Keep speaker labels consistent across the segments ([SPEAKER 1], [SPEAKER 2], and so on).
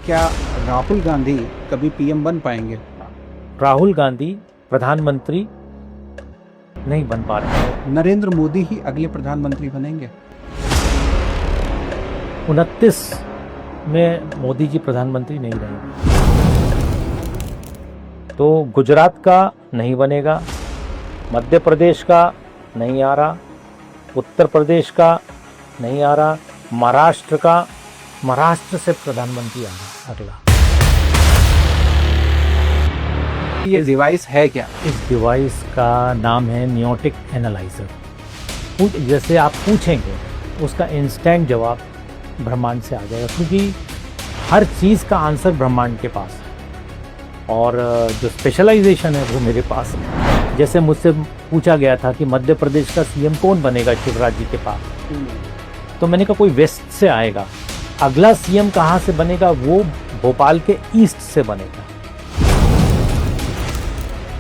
[SPEAKER 1] क्या राहुल गांधी कभी पीएम बन पाएंगे?
[SPEAKER 2] राहुल गांधी प्रधानमंत्री नहीं बन पा रहे हैं।
[SPEAKER 1] नरेंद्र मोदी ही अगले प्रधानमंत्री बनेंगे?
[SPEAKER 2] 29 में मोदी जी प्रधानमंत्री नहीं रहेंगे। तो गुजरात का नहीं बनेगा, मध्य प्रदेश का नहीं आ रहा, उत्तर प्रदेश का नहीं आ रहा, महाराष्ट्र से प्रधानमंत्री आ रहा अगला।
[SPEAKER 1] ये डिवाइस है क्या?
[SPEAKER 2] इस डिवाइस का नाम है नियोटिक एनालाइजर। जैसे आप पूछेंगे उसका इंस्टेंट जवाब ब्रह्मांड से आ जाएगा, क्योंकि हर चीज़ का आंसर ब्रह्मांड के पास है और जो स्पेशलाइजेशन है वो मेरे पास है। जैसे मुझसे पूछा गया था कि मध्य प्रदेश का सीएम कौन बनेगा शिवराज जी के पास, तो मैंने कहा कोई वेस्ट से आएगा। अगला सीएम कहाँ से बनेगा, वो भोपाल के ईस्ट से बनेगा।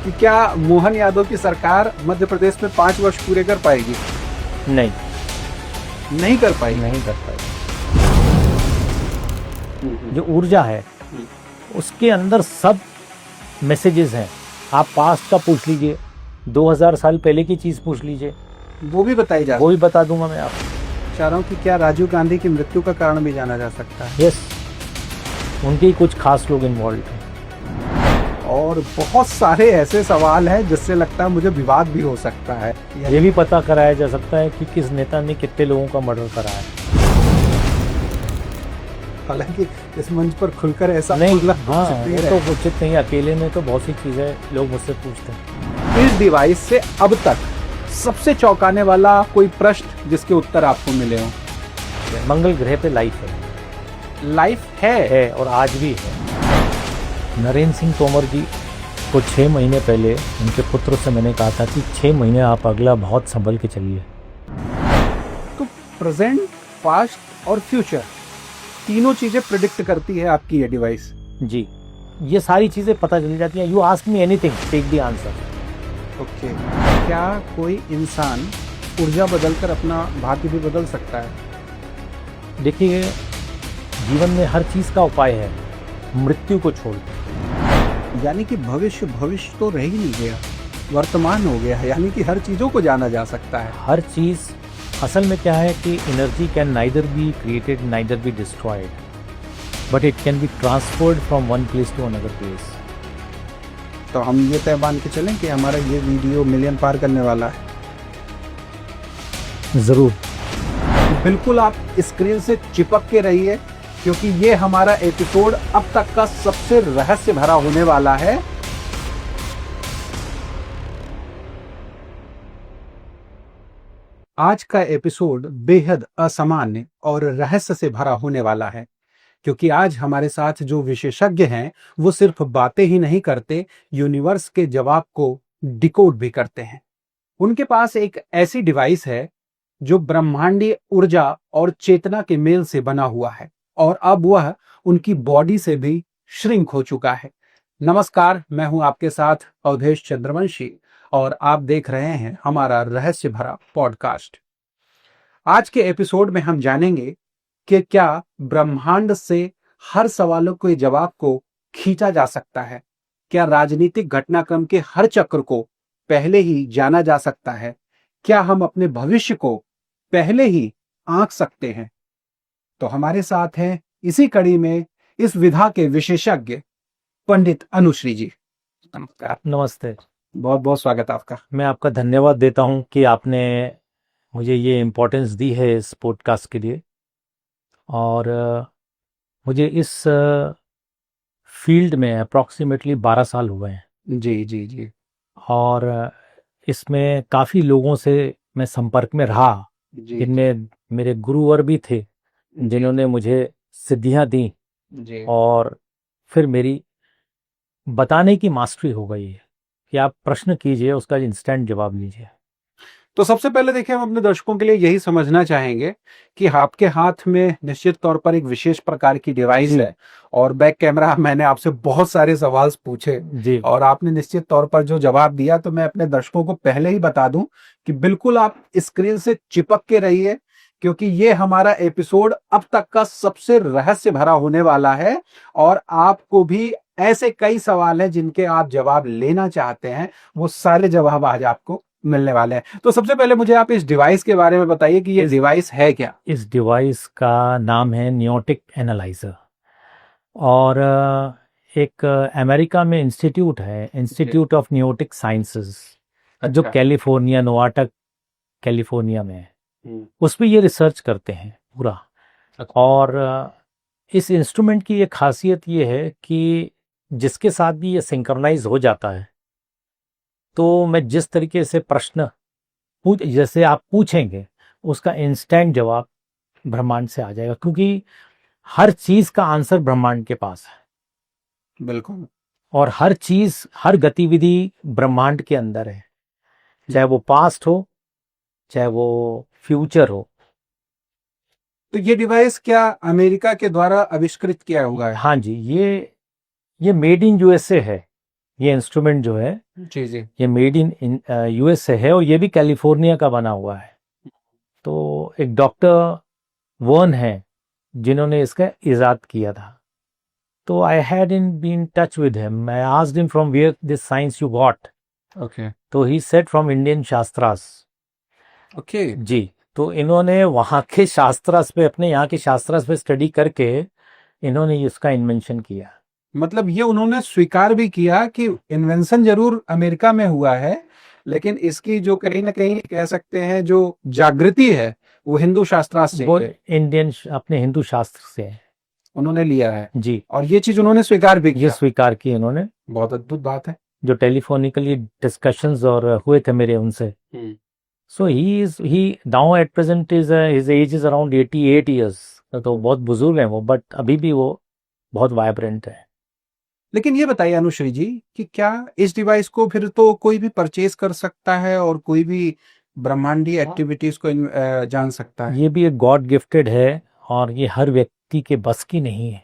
[SPEAKER 1] कि क्या मोहन यादव की सरकार मध्य प्रदेश में 5 वर्ष पूरे कर पाएगी? नहीं कर पाएगी।
[SPEAKER 2] जो ऊर्जा है उसके अंदर सब मैसेजेस हैं। आप पास्ट का पूछ लीजिए, 2000 साल पहले की चीज़ पूछ लीजिए,
[SPEAKER 1] वो भी बताई जा
[SPEAKER 2] वो भी बता दूंगा मैं आपको।
[SPEAKER 1] चाह रहा हूँ कि क्या राजीव गांधी की मृत्यु का कारण भी जाना जा सकता है?
[SPEAKER 2] यस, उनके ही कुछ खास लोग इन्वॉल्व हैं।
[SPEAKER 1] और बहुत सारे ऐसे सवाल हैं जिससे लगता है मुझे विवाद भी हो सकता है।
[SPEAKER 2] ये भी पता कराया जा सकता है कि किस नेता ने कितने लोगों का मर्डर कराया है।
[SPEAKER 1] हालांकि इस मंच पर खुलकर ऐसा
[SPEAKER 2] नहीं,
[SPEAKER 1] हाँ,
[SPEAKER 2] ये तो उचित नहीं। अकेले में तो बहुत सी चीज़ें लोग मुझसे पूछते हैं।
[SPEAKER 1] इस डिवाइस से अब तक सबसे चौंकाने वाला कोई प्रश्न जिसके उत्तर आपको मिले हों?
[SPEAKER 2] मंगल ग्रह पे लाइफ है और आज भी है। नरेंद्र सिंह तोमर जी को 6 महीने पहले उनके पुत्र से मैंने कहा था कि 6 महीने आप अगला बहुत संभल के चलिए।
[SPEAKER 1] तो प्रेजेंट, पास्ट और फ्यूचर तीनों चीजें प्रिडिक्ट करती है आपकी ये डिवाइस?
[SPEAKER 2] जी, ये सारी चीज़ें पता चल जाती हैं। You ask me anything, take the answer.
[SPEAKER 1] Okay. क्या कोई इंसान ऊर्जा बदलकर अपना भाग्य भी बदल सकता है?
[SPEAKER 2] देखिए, जीवन में हर चीज़ का उपाय है, मृत्यु को छोड़।
[SPEAKER 1] यानी कि भविष्य तो रह ही नहीं गया, वर्तमान हो गया है। यानी कि हर चीजों को जाना जा सकता है।
[SPEAKER 2] हर चीज़ असल में क्या है कि energy can neither be created neither be destroyed, but it can be transferred from one place to another place.
[SPEAKER 1] तो हम ये तय मान के चलें कि हमारा ये वीडियो मिलियन पार करने वाला है?
[SPEAKER 2] ज़रूर।
[SPEAKER 1] बिल्कुल आप स्क्रीन से चिपक के रहिए, क्योंकि ये हमारा एपिसोड अब तक का सबसे रहस्य भरा होने वाला है। आज का एपिसोड बेहद असामान्य और रहस्य से भरा होने वाला है, क्योंकि आज हमारे साथ जो विशेषज्ञ हैं वो सिर्फ बातें ही नहीं करते, यूनिवर्स के जवाब को डिकोड भी करते हैं। उनके पास एक ऐसी डिवाइस है जो ब्रह्मांडीय ऊर्जा और चेतना के मेल से बना हुआ है, और अब वह उनकी बॉडी से भी श्रिंक हो चुका है। नमस्कार, मैं हूं आपके साथ अवधेश चंद्रवंशी और आप देख रहे हैं हमारा रहस्य भरा पॉडकास्ट। आज के एपिसोड में हम जानेंगे कि क्या ब्रह्मांड से हर सवालों के जवाब को खींचा जा सकता है? क्या राजनीतिक घटनाक्रम के हर चक्र को पहले ही जाना जा सकता है? क्या हम अपने भविष्य को पहले ही आंक सकते हैं? तो हमारे साथ हैं इसी कड़ी में इस विधा के विशेषज्ञ पंडित अनुश्री जी। नमस्कार।
[SPEAKER 2] नमस्ते।
[SPEAKER 1] बहुत बहुत स्वागत आपका।
[SPEAKER 2] मैं आपका धन्यवाद देता हूं कि आपने मुझे ये इम्पोर्टेंस दी है इस पॉडकास्ट के लिए, और मुझे इस फील्ड में अप्रॉक्सीमेटली 12 साल हुए हैं।
[SPEAKER 1] जी जी जी।
[SPEAKER 2] और इसमें काफ़ी लोगों से मैं संपर्क में रहा, जिनमें मेरे गुरुवर भी थे जिन्होंने मुझे सिद्धियां दी
[SPEAKER 1] जी।
[SPEAKER 2] और फिर मेरी बताने की मास्टरी हो गई है कि आप प्रश्न कीजिए, उसका इंस्टेंट जवाब लीजिए।
[SPEAKER 1] तो सबसे पहले देखिए, हम अपने दर्शकों के लिए यही समझना चाहेंगे कि आपके हाथ में निश्चित तौर पर एक विशेष प्रकार की डिवाइस है, और बैक कैमरा मैंने आपसे बहुत सारे सवाल पूछे
[SPEAKER 2] जी।
[SPEAKER 1] और आपने निश्चित तौर पर जो जवाब दिया, तो मैं अपने दर्शकों को पहले ही बता दूं कि बिल्कुल आप स्क्रीन से चिपक के रहिए, क्योंकि ये हमारा एपिसोड अब तक का सबसे रहस्य भरा होने वाला है और आपको भी ऐसे कई सवाल हैं जिनके आप जवाब लेना चाहते हैं, वो सारे जवाब आज आपको मिलने वाले हैं। तो सबसे पहले मुझे आप इस डिवाइस के बारे में बताइए कि ये डिवाइस है क्या।
[SPEAKER 2] इस डिवाइस का नाम है नियोटिक एनालाइजर और एक अमेरिका में इंस्टीट्यूट है, इंस्टीट्यूट ऑफ नियोटिक साइंसेस, जो कैलिफोर्निया, नोवाटा कैलिफोर्निया में है। उस पर ये रिसर्च करते हैं पूरा। और इस इंस्ट्रूमेंट की ये खासियत ये है कि जिसके साथ भी ये सिंक्रोनाइज हो जाता है, तो मैं जिस तरीके से प्रश्न जैसे आप पूछेंगे उसका इंस्टेंट जवाब ब्रह्मांड से आ जाएगा, क्योंकि हर चीज का आंसर ब्रह्मांड के पास है।
[SPEAKER 1] बिल्कुल।
[SPEAKER 2] और हर चीज, हर गतिविधि ब्रह्मांड के अंदर है, चाहे वो पास्ट हो चाहे वो फ्यूचर हो।
[SPEAKER 1] तो ये डिवाइस क्या अमेरिका के द्वारा आविष्कृत किया हुआ है?
[SPEAKER 2] हाँ जी, ये मेड इन यूएसए है। ये इंस्ट्रूमेंट जो है
[SPEAKER 1] जी जी,
[SPEAKER 2] ये मेड इन यूएसए है और ये भी कैलिफोर्निया का बना हुआ है। तो एक डॉक्टर वर्न है जिन्होंने इसका इजाद किया था। तो I had in been touch with him, I asked him from where this science you got.
[SPEAKER 1] Okay
[SPEAKER 2] तो he said from Indian shastras.
[SPEAKER 1] Okay
[SPEAKER 2] जी, तो इन्होंने वहाँ के शास्त्रास पे, अपने यहाँ के शास्त्रास पे स्टडी करके इन्होंने इसका इन्वेंशन किया।
[SPEAKER 1] मतलब ये उन्होंने स्वीकार भी किया कि इन्वेंशन जरूर अमेरिका में हुआ है, लेकिन इसकी जो कहीं ना कहीं कह सकते हैं जो जागृति है वो हिंदू शास्त्रार्थ से
[SPEAKER 2] वो
[SPEAKER 1] है।
[SPEAKER 2] इंडियन अपने हिंदू शास्त्र से है।
[SPEAKER 1] उन्होंने लिया है
[SPEAKER 2] जी,
[SPEAKER 1] और ये चीज उन्होंने स्वीकार भी
[SPEAKER 2] ये
[SPEAKER 1] किया।
[SPEAKER 2] स्वीकार की इन्होंने।
[SPEAKER 1] बहुत अद्भुत बात है।
[SPEAKER 2] जो टेलीफोनिकली डिस्कशंस और हुए थे मेरे उनसे। So he now at present is his age is around 88 years. तो बहुत बुजुर्ग हैं वो, बट अभी भी वो बहुत वाइब्रेंट है।
[SPEAKER 1] लेकिन ये बताइए अनुश्री जी कि क्या इस डिवाइस को फिर तो कोई भी परचेज कर सकता है और कोई भी ब्रह्मांडीय एक्टिविटीज को जान सकता है?
[SPEAKER 2] ये भी एक गॉड गिफ्टेड है और ये हर व्यक्ति के बस की नहीं है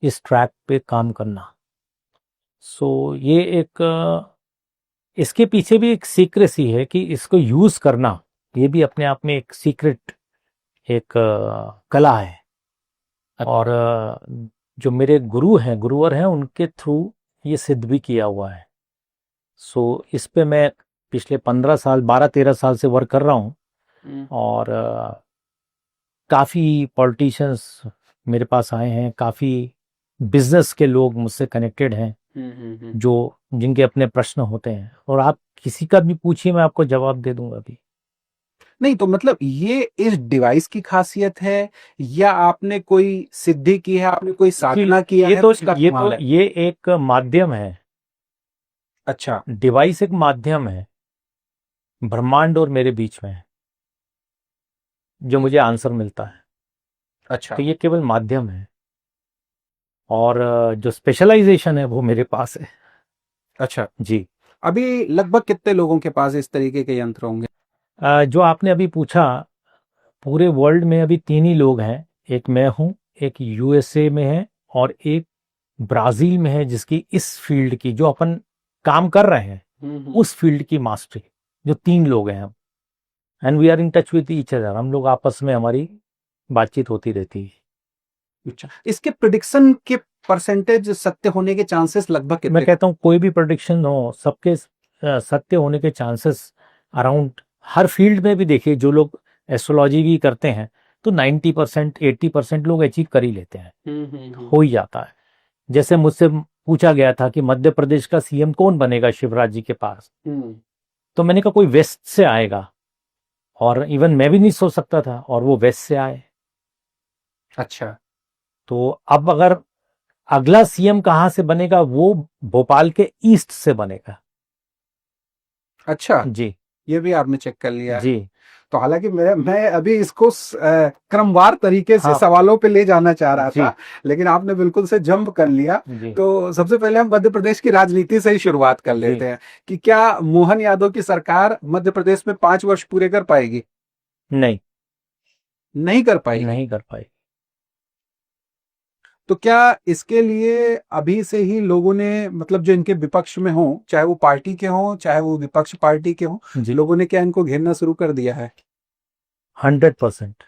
[SPEAKER 2] इस ट्रैक पे काम करना। सो ये एक इसके पीछे भी एक सीक्रेसी है कि इसको यूज करना, ये भी अपने आप में एक सीक्रेट, एक कला है। और जो मेरे गुरुवर हैं उनके थ्रू ये सिद्ध भी किया हुआ है। सो इस पे मैं पिछले 15 साल, 12-13 साल से वर्क कर रहा हूँ। और काफ़ी पॉलिटिशियंस मेरे पास आए हैं, काफ़ी बिजनेस के लोग मुझसे कनेक्टेड हैं, जो जिनके अपने प्रश्न होते हैं। और आप किसी का भी पूछिए, मैं आपको जवाब दे दूंगा अभी।
[SPEAKER 1] नहीं तो मतलब ये इस डिवाइस की खासियत है या आपने कोई सिद्धि की है, आपने कोई साधना किया है? उसका कमाल है।
[SPEAKER 2] ये एक माध्यम है।
[SPEAKER 1] अच्छा,
[SPEAKER 2] डिवाइस एक माध्यम है ब्रह्मांड और मेरे बीच में, जो मुझे आंसर मिलता है।
[SPEAKER 1] अच्छा।
[SPEAKER 2] तो ये केवल माध्यम है और जो स्पेशलाइजेशन है वो मेरे पास है।
[SPEAKER 1] अच्छा
[SPEAKER 2] जी।
[SPEAKER 1] अभी लगभग कितने लोगों के पास इस तरीके के यंत्र होंगे?
[SPEAKER 2] जो आपने अभी पूछा, पूरे वर्ल्ड में अभी 3 ही लोग हैं। एक मैं हूँ, एक यूएसए में है और एक ब्राजील में है, जिसकी इस फील्ड की, जो अपन काम कर रहे हैं उस फील्ड की मास्टरी। जो 3 लोग हैं हम, and we are in touch with each other. हम लोग आपस में, हमारी बातचीत होती रहती है।
[SPEAKER 1] अच्छा, इसके प्रिडिक्शन के परसेंटेज सत्य होने के चांसेस लगभग कितने?
[SPEAKER 2] मैं कहता हूँ कोई भी प्रेडिक्शन हो, सबके सत्य होने के चांसेस अराउंड, हर फील्ड में भी देखिए, जो लोग एस्ट्रोलॉजी भी करते हैं तो 90%, 80% लोग अचीव कर ही लेते हैं, हो ही जाता है। जैसे मुझसे पूछा गया था कि मध्य प्रदेश का सीएम कौन बनेगा शिवराज जी के पास, तो मैंने कहा कोई वेस्ट से आएगा, और इवन मैं भी नहीं सोच सकता था, और वो वेस्ट से आए।
[SPEAKER 1] अच्छा,
[SPEAKER 2] तो अब अगर अगला सीएम कहाँ से बनेगा, वो भोपाल के ईस्ट से बनेगा।
[SPEAKER 1] अच्छा
[SPEAKER 2] जी
[SPEAKER 1] ये भी आपने चेक कर लिया है?
[SPEAKER 2] जी।
[SPEAKER 1] तो हालांकि मैं अभी इसको क्रमवार तरीके से
[SPEAKER 2] हाँ।
[SPEAKER 1] सवालों पे ले जाना चाह रहा
[SPEAKER 2] जी।
[SPEAKER 1] था, लेकिन आपने बिल्कुल से जंप कर लिया।
[SPEAKER 2] जी।
[SPEAKER 1] तो सबसे पहले हम मध्य प्रदेश की राजनीति से ही शुरुआत कर लेते हैं कि क्या मोहन यादव की सरकार मध्य प्रदेश में 5 वर्ष पूरे कर पाएगी?
[SPEAKER 2] नहीं,
[SPEAKER 1] नहीं कर पाएगी।
[SPEAKER 2] नहीं कर पाई।
[SPEAKER 1] तो क्या इसके लिए अभी से ही लोगों ने, मतलब जो इनके विपक्ष में हो, चाहे वो पार्टी के हो चाहे वो विपक्ष पार्टी के हो,
[SPEAKER 2] जी।
[SPEAKER 1] लोगों ने क्या इनको घेरना शुरू कर दिया है?
[SPEAKER 2] 100%।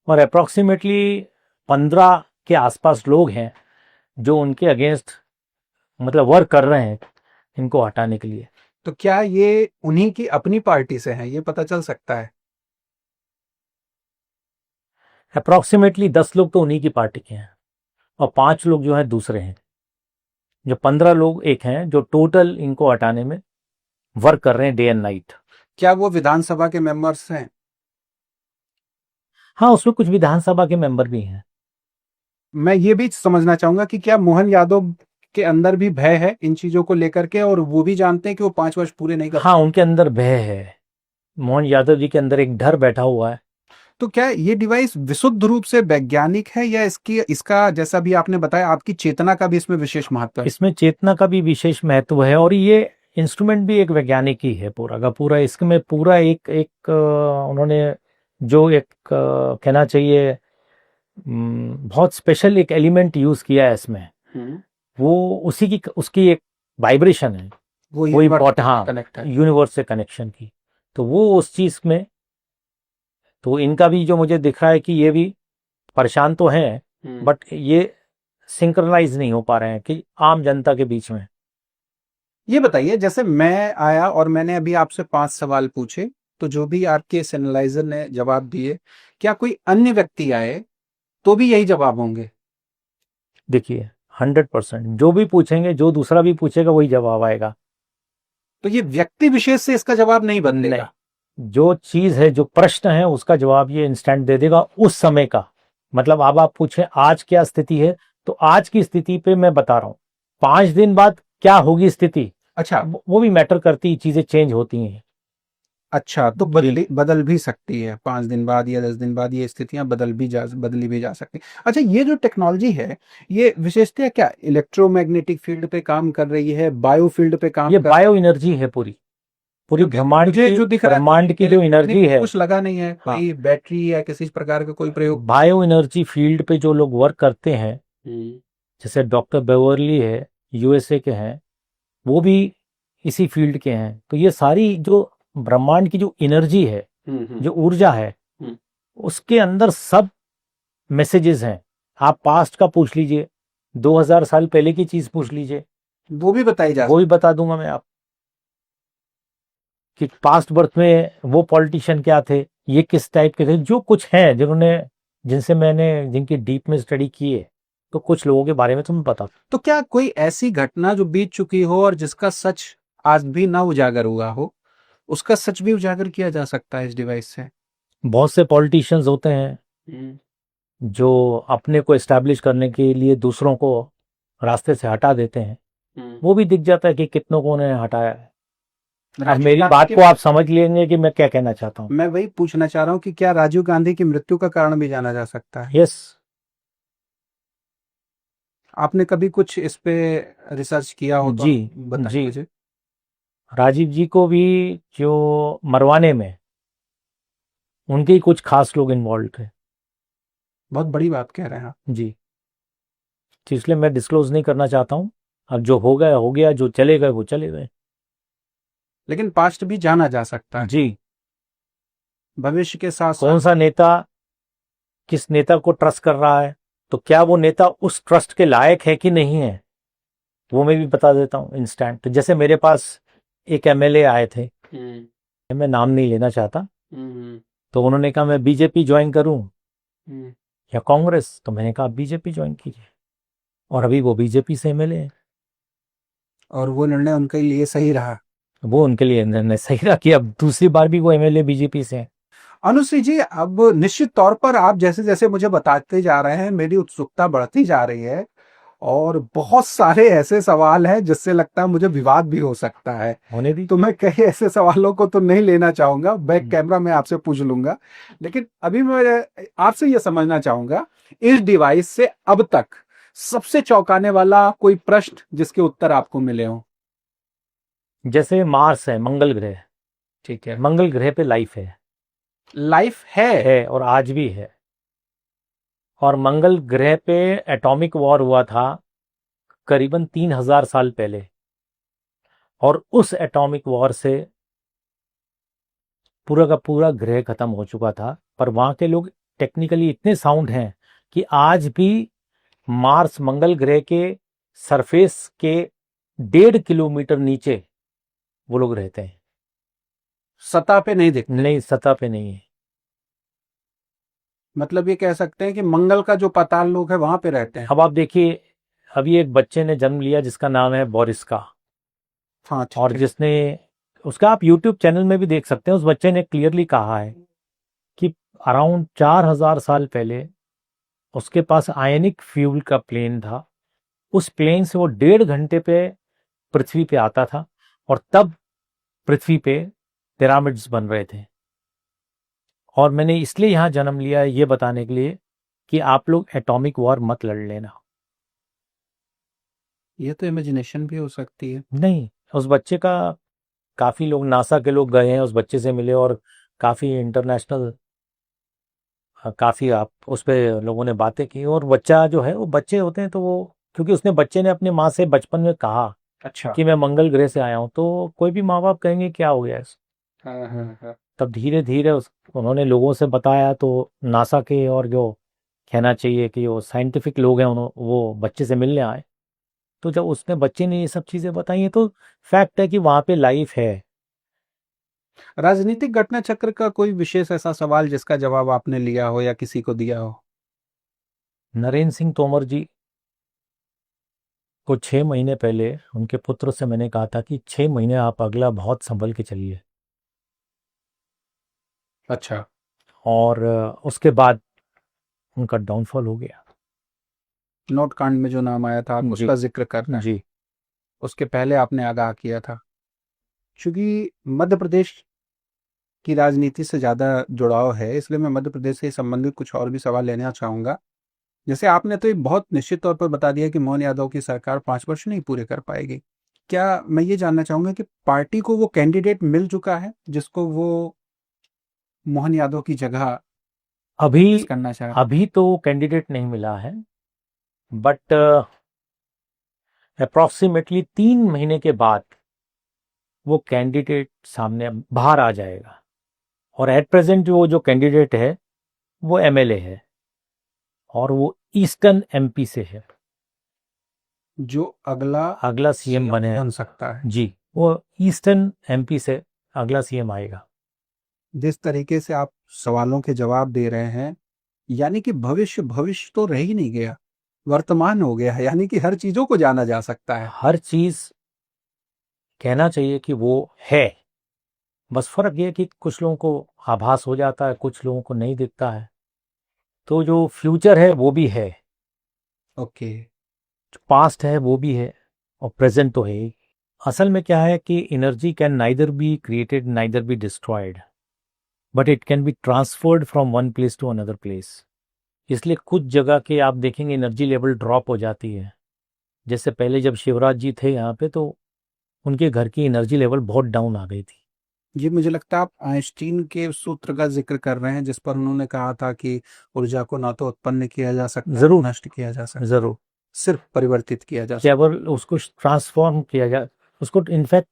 [SPEAKER 2] और अप्रॉक्सीमेटली 15 के आसपास लोग हैं जो उनके अगेंस्ट मतलब वर्क कर रहे हैं इनको हटाने के लिए।
[SPEAKER 1] तो क्या ये उन्हीं की अपनी पार्टी से हैं, ये पता चल सकता है?
[SPEAKER 2] अप्रॉक्सीमेटली 10 लोग तो उन्हीं की पार्टी के हैं और 5 लोग जो हैं दूसरे हैं। जो 15 लोग एक हैं जो टोटल इनको हटाने में वर्क कर रहे हैं डे एंड नाइट।
[SPEAKER 1] क्या वो विधानसभा के मेंबर्स हैं?
[SPEAKER 2] हाँ, उसमें कुछ विधानसभा के मेंबर भी हैं।
[SPEAKER 1] मैं ये भी समझना चाहूंगा कि क्या मोहन यादव के अंदर भी भय है इन चीजों को लेकर के, और वो भी जानते हैं कि वो 5 वर्ष पूरे नहीं कर
[SPEAKER 2] हाँ, उनके अंदर भय है। मोहन यादव जी के अंदर एक डर बैठा हुआ है।
[SPEAKER 1] तो क्या ये डिवाइस विशुद्ध रूप से वैज्ञानिक है, या इसका जैसा भी आपने बताया आपकी चेतना का भी इसमें विशेष महत्व है?
[SPEAKER 2] इसमें चेतना का भी विशेष महत्व है और ये इंस्ट्रूमेंट भी एक वैज्ञानिक ही है पूरा का पूरा। इसमें पूरा उन्होंने जो कहना चाहिए बहुत स्पेशल एक एलिमेंट यूज किया है इसमें। वो उसकी एक वाइब्रेशन है।
[SPEAKER 1] वो
[SPEAKER 2] वो इम्पोर्टेंट, हाँ,
[SPEAKER 1] कनेक्ट है।
[SPEAKER 2] यूनिवर्स से कनेक्शन की। तो वो उस चीज में, तो इनका भी जो मुझे दिख रहा है कि ये भी परेशान तो हैं बट ये सिंक्रनाइज नहीं हो पा रहे हैं कि आम जनता के बीच में।
[SPEAKER 1] ये बताइए, जैसे मैं आया और मैंने अभी आपसे 5 सवाल पूछे, तो जो भी आपके इस एनालाइजर ने जवाब दिए, क्या कोई अन्य व्यक्ति आए तो भी यही जवाब होंगे?
[SPEAKER 2] देखिए 100% जो भी पूछेंगे, जो दूसरा भी पूछेगा वही जवाब आएगा।
[SPEAKER 1] तो ये व्यक्ति विशेष से इसका जवाब नहीं बदलेगा?
[SPEAKER 2] नहीं, जो चीज है, जो प्रश्न है, उसका जवाब ये इंस्टेंट दे देगा उस समय का। मतलब अब आप पूछें आज क्या स्थिति है, तो आज की स्थिति पे मैं बता रहा हूँ। 5 दिन बाद क्या होगी स्थिति,
[SPEAKER 1] अच्छा,
[SPEAKER 2] वो भी मैटर करती, चीजें चेंज होती हैं।
[SPEAKER 1] अच्छा, तो बदल भी सकती है 5 दिन बाद या 10 दिन बाद, ये स्थितियां बदली भी जा सकती हैं। अच्छा, ये जो टेक्नोलॉजी है, ये विशेषतः क्या इलेक्ट्रोमैग्नेटिक फील्ड पे काम कर रही है, बायो फील्ड पे काम
[SPEAKER 2] ये
[SPEAKER 1] कर
[SPEAKER 2] बायो एनर्जी है पूरी ब्रह्मांड
[SPEAKER 1] मुझे
[SPEAKER 2] की,
[SPEAKER 1] जो दिख रहा है
[SPEAKER 2] ब्रह्मांड की जो एनर्जी है,
[SPEAKER 1] कुछ लगा नहीं है,
[SPEAKER 2] हाँ,
[SPEAKER 1] कोई बैटरी या किसी प्रकार का कोई प्रयोग?
[SPEAKER 2] बायो एनर्जी फील्ड पे जो लोग वर्क करते हैं, जैसे डॉक्टर बेवर्ली है, यूएसए के हैं, वो भी इसी फील्ड के हैं। तो ये सारी जो ब्रह्मांड की जो एनर्जी है, जो ऊर्जा है, उसके अंदर सब मैसेजेस हैं। आप पास्ट का पूछ लीजिए, 2000 साल पहले की चीज पूछ लीजिए,
[SPEAKER 1] वो भी बताई जा
[SPEAKER 2] वो भी बता दूंगा मैं आप कि पास्ट बर्थ में वो पॉलिटिशियन क्या थे, ये किस टाइप के थे, जो कुछ हैं जिनकी डीप में स्टडी की है, तो कुछ लोगों के बारे में तुम्हें पता।
[SPEAKER 1] तो क्या कोई ऐसी घटना जो बीत चुकी हो और जिसका सच आज भी ना उजागर हुआ हो, उसका सच भी उजागर किया जा सकता है इस डिवाइस से?
[SPEAKER 2] बहुत से पॉलिटिशियंस होते हैं जो अपने को एस्टैब्लिश करने के लिए दूसरों को रास्ते से हटा देते हैं। वो भी दिख जाता है कि कितनों को उन्हें हटाया है। अब मेरी बात को आप समझ लेंगे कि मैं क्या कहना चाहता हूँ।
[SPEAKER 1] मैं वही पूछना चाह रहा हूँ कि क्या राजीव गांधी की मृत्यु का कारण भी जाना जा सकता है?
[SPEAKER 2] यस।
[SPEAKER 1] आपने कभी कुछ इस पे रिसर्च किया हो तो
[SPEAKER 2] जी,
[SPEAKER 1] बताइए
[SPEAKER 2] जी।
[SPEAKER 1] मुझे।
[SPEAKER 2] राजीव जी को भी जो मरवाने में उनके ही कुछ खास लोग इन्वॉल्व थे।
[SPEAKER 1] बहुत बड़ी बात कह रहे हैं आप।
[SPEAKER 2] जी, तो इसलिए मैं डिस्क्लोज नहीं करना चाहता हूँ। अब जो हो गया हो गया, जो चले गए वो चले गए।
[SPEAKER 1] लेकिन पास्ट भी जाना जा सकता है
[SPEAKER 2] जी,
[SPEAKER 1] भविष्य के साथ
[SPEAKER 2] कौन
[SPEAKER 1] साथ।
[SPEAKER 2] सा नेता किस नेता को ट्रस्ट कर रहा है, तो क्या वो नेता उस ट्रस्ट के लायक है कि नहीं है, वो मैं भी बता देता हूँ इंस्टेंट। तो जैसे मेरे पास एक एमएलए आए थे, मैं नाम नहीं लेना चाहता, तो उन्होंने कहा मैं बीजेपी ज्वाइन करूं या कांग्रेस, तो मैंने कहा बीजेपी ज्वाइन कीजिए, और अभी वो बीजेपी से एमएलए हैं।
[SPEAKER 1] और वो निर्णय उनके लिए सही रहा?
[SPEAKER 2] वो उनके लिए निर्णय सही रहा कि अब दूसरी बार भी वो एमएलए बीजेपी से हैं।
[SPEAKER 1] अनुश्री जी, अब निश्चित तौर पर आप जैसे जैसे मुझे बताते जा रहे हैं, मेरी उत्सुकता बढ़ती जा रही है, और बहुत सारे ऐसे सवाल हैं जिससे लगता है मुझे विवाद भी हो सकता है।
[SPEAKER 2] होने दी।
[SPEAKER 1] तो मैं कई ऐसे सवालों को तो नहीं लेना चाहूंगा, बैक कैमरा में आपसे पूछ लूंगा, लेकिन अभी मैं आपसे यह समझना चाहूंगा, इस डिवाइस से अब तक सबसे चौंकाने वाला कोई प्रश्न जिसके उत्तर आपको मिले हो?
[SPEAKER 2] जैसे मार्स है, मंगल ग्रह,
[SPEAKER 1] ठीक है,
[SPEAKER 2] मंगल ग्रह पे लाइफ
[SPEAKER 1] लाइफ
[SPEAKER 2] है और आज भी है। और मंगल ग्रह पे एटॉमिक वॉर हुआ था करीबन 3000 साल पहले, और उस एटॉमिक वॉर से पूरा का पूरा ग्रह खत्म हो चुका था, पर वहाँ के लोग टेक्निकली इतने साउंड हैं कि आज भी मार्स मंगल ग्रह के सरफेस के 1.5 किलोमीटर नीचे वो लोग रहते हैं।
[SPEAKER 1] सतह पे नहीं दिखते।
[SPEAKER 2] नहीं, सतह पे नहीं है।
[SPEAKER 1] मतलब ये कह सकते हैं कि मंगल का जो पाताल लोक है वहां पे रहते हैं।
[SPEAKER 2] अब आप देखिए, अभी एक बच्चे ने जन्म लिया जिसका नाम है बोरिस्का,
[SPEAKER 1] हाँ ठीक
[SPEAKER 2] और
[SPEAKER 1] है।
[SPEAKER 2] जिसने, उसका आप यूट्यूब चैनल में भी देख सकते हैं, उस बच्चे ने क्लियरली कहा है कि अराउंड 4,000 साल पहले उसके पास आयनिक फ्यूल का प्लेन था। उस प्लेन से वो 1.5 घंटे पे पृथ्वी पे आता था, और तब पृथ्वी पे पिरामिड्स बन रहे थे। और मैंने इसलिए यहाँ जन्म लिया है ये बताने के लिए कि आप लोग एटॉमिक वॉर मत लड़ लेना।
[SPEAKER 1] ये तो इमेजिनेशन भी हो सकती है।
[SPEAKER 2] नहीं, उस बच्चे का, काफ़ी लोग नासा के लोग गए हैं, उस बच्चे से मिले, और काफ़ी इंटरनेशनल, काफ़ी आप उस पर लोगों ने बातें की। और बच्चा जो है, वो बच्चे होते हैं तो वो, क्योंकि उसने, बच्चे ने अपनी माँ से बचपन में कहा
[SPEAKER 1] अच्छा।
[SPEAKER 2] कि मैं मंगल ग्रह से आया हूँ, तो कोई भी माँ बाप कहेंगे क्या हो गया इस।
[SPEAKER 1] हाँ हाँ हाँ।
[SPEAKER 2] तब धीरे धीरे उन्होंने लोगों से बताया, तो नासा के, और जो कहना चाहिए कि वो साइंटिफिक लोग हैं, वो बच्चे से मिलने आए। तो जब उसने, बच्चे ने ये सब चीज़ें बताई हैं, तो फैक्ट है कि वहाँ पे लाइफ है।
[SPEAKER 1] राजनीतिक घटना चक्र का कोई विशेष ऐसा सवाल जिसका जवाब आपने लिया हो या किसी को दिया हो?
[SPEAKER 2] नरेंद्र सिंह तोमर जी को 6 महीने पहले उनके पुत्र से मैंने कहा था कि 6 महीने आप अगला बहुत संभल के चलिए।
[SPEAKER 1] अच्छा।
[SPEAKER 2] और उसके बाद उनका डाउनफॉल हो गया।
[SPEAKER 1] नोट कांड में जो नाम आया था, आप
[SPEAKER 2] जी,
[SPEAKER 1] उसका जिक्र कर रहे हैं।
[SPEAKER 2] जी,
[SPEAKER 1] उसके पहले आपने आगाह किया था। क्योंकि मध्य प्रदेश की राजनीति से ज़्यादा जुड़ाव है, इसलिए मैं मध्य प्रदेश से संबंधित कुछ और भी सवाल लेना चाहूँगा। जैसे आपने तो ये बहुत निश्चित तौर पर बता दिया कि मोहन यादव की सरकार 5 वर्ष नहीं पूरे कर पाएगी। क्या मैं ये जानना चाहूँगा कि पार्टी को वो कैंडिडेट मिल चुका है जिसको वो मोहन यादव की जगह
[SPEAKER 2] अभी
[SPEAKER 1] करना चाह रहे हैं?
[SPEAKER 2] अभी तो कैंडिडेट नहीं मिला है, बट अप्रॉक्सीमेटली 3 महीने के बाद वो कैंडिडेट सामने बाहर आ जाएगा। और एट प्रेजेंट जो कैंडिडेट है वो एमएलए है, और वो ईस्टर्न एमपी से है।
[SPEAKER 1] जो अगला
[SPEAKER 2] अगला सीएम बने,
[SPEAKER 1] बन सकता है।
[SPEAKER 2] जी, वो ईस्टर्न एमपी से अगला सीएम आएगा।
[SPEAKER 1] जिस तरीके से आप सवालों के जवाब दे रहे हैं, यानी कि भविष्य भविष्य तो रह ही नहीं गया, वर्तमान हो गया है, यानी कि हर चीजों को जाना जा सकता है।
[SPEAKER 2] हर चीज कहना चाहिए कि वो है। बस फर्क ये है कि कुछ लोगों को आभास हो जाता है, कुछ लोगों को नहीं दिखता है। तो जो फ्यूचर है वो भी है,
[SPEAKER 1] ओके।
[SPEAKER 2] जो पास्ट है वो भी है, और प्रेजेंट तो है ही। असल में क्या है कि energy can neither be created neither be destroyed, but it can be transferred from one place to another place. इसलिए कुछ जगह के आप देखेंगे एनर्जी लेवल ड्रॉप हो जाती है। जैसे पहले जब शिवराज जी थे यहाँ पे, तो उनके घर की एनर्जी लेवल बहुत डाउन आ गई थी।
[SPEAKER 1] ये मुझे लगता है आप आइंस्टीन के सूत्र का जिक्र कर रहे हैं, जिस पर उन्होंने कहा था कि ऊर्जा को ना तो उत्पन्न किया जा सकता है,
[SPEAKER 2] जरूर,
[SPEAKER 1] नष्ट किया जा सकता है,
[SPEAKER 2] जरूर,
[SPEAKER 1] सिर्फ परिवर्तित किया जा सकता
[SPEAKER 2] केवल उसको ट्रांसफॉर्म किया जा, उसको इनफैक्ट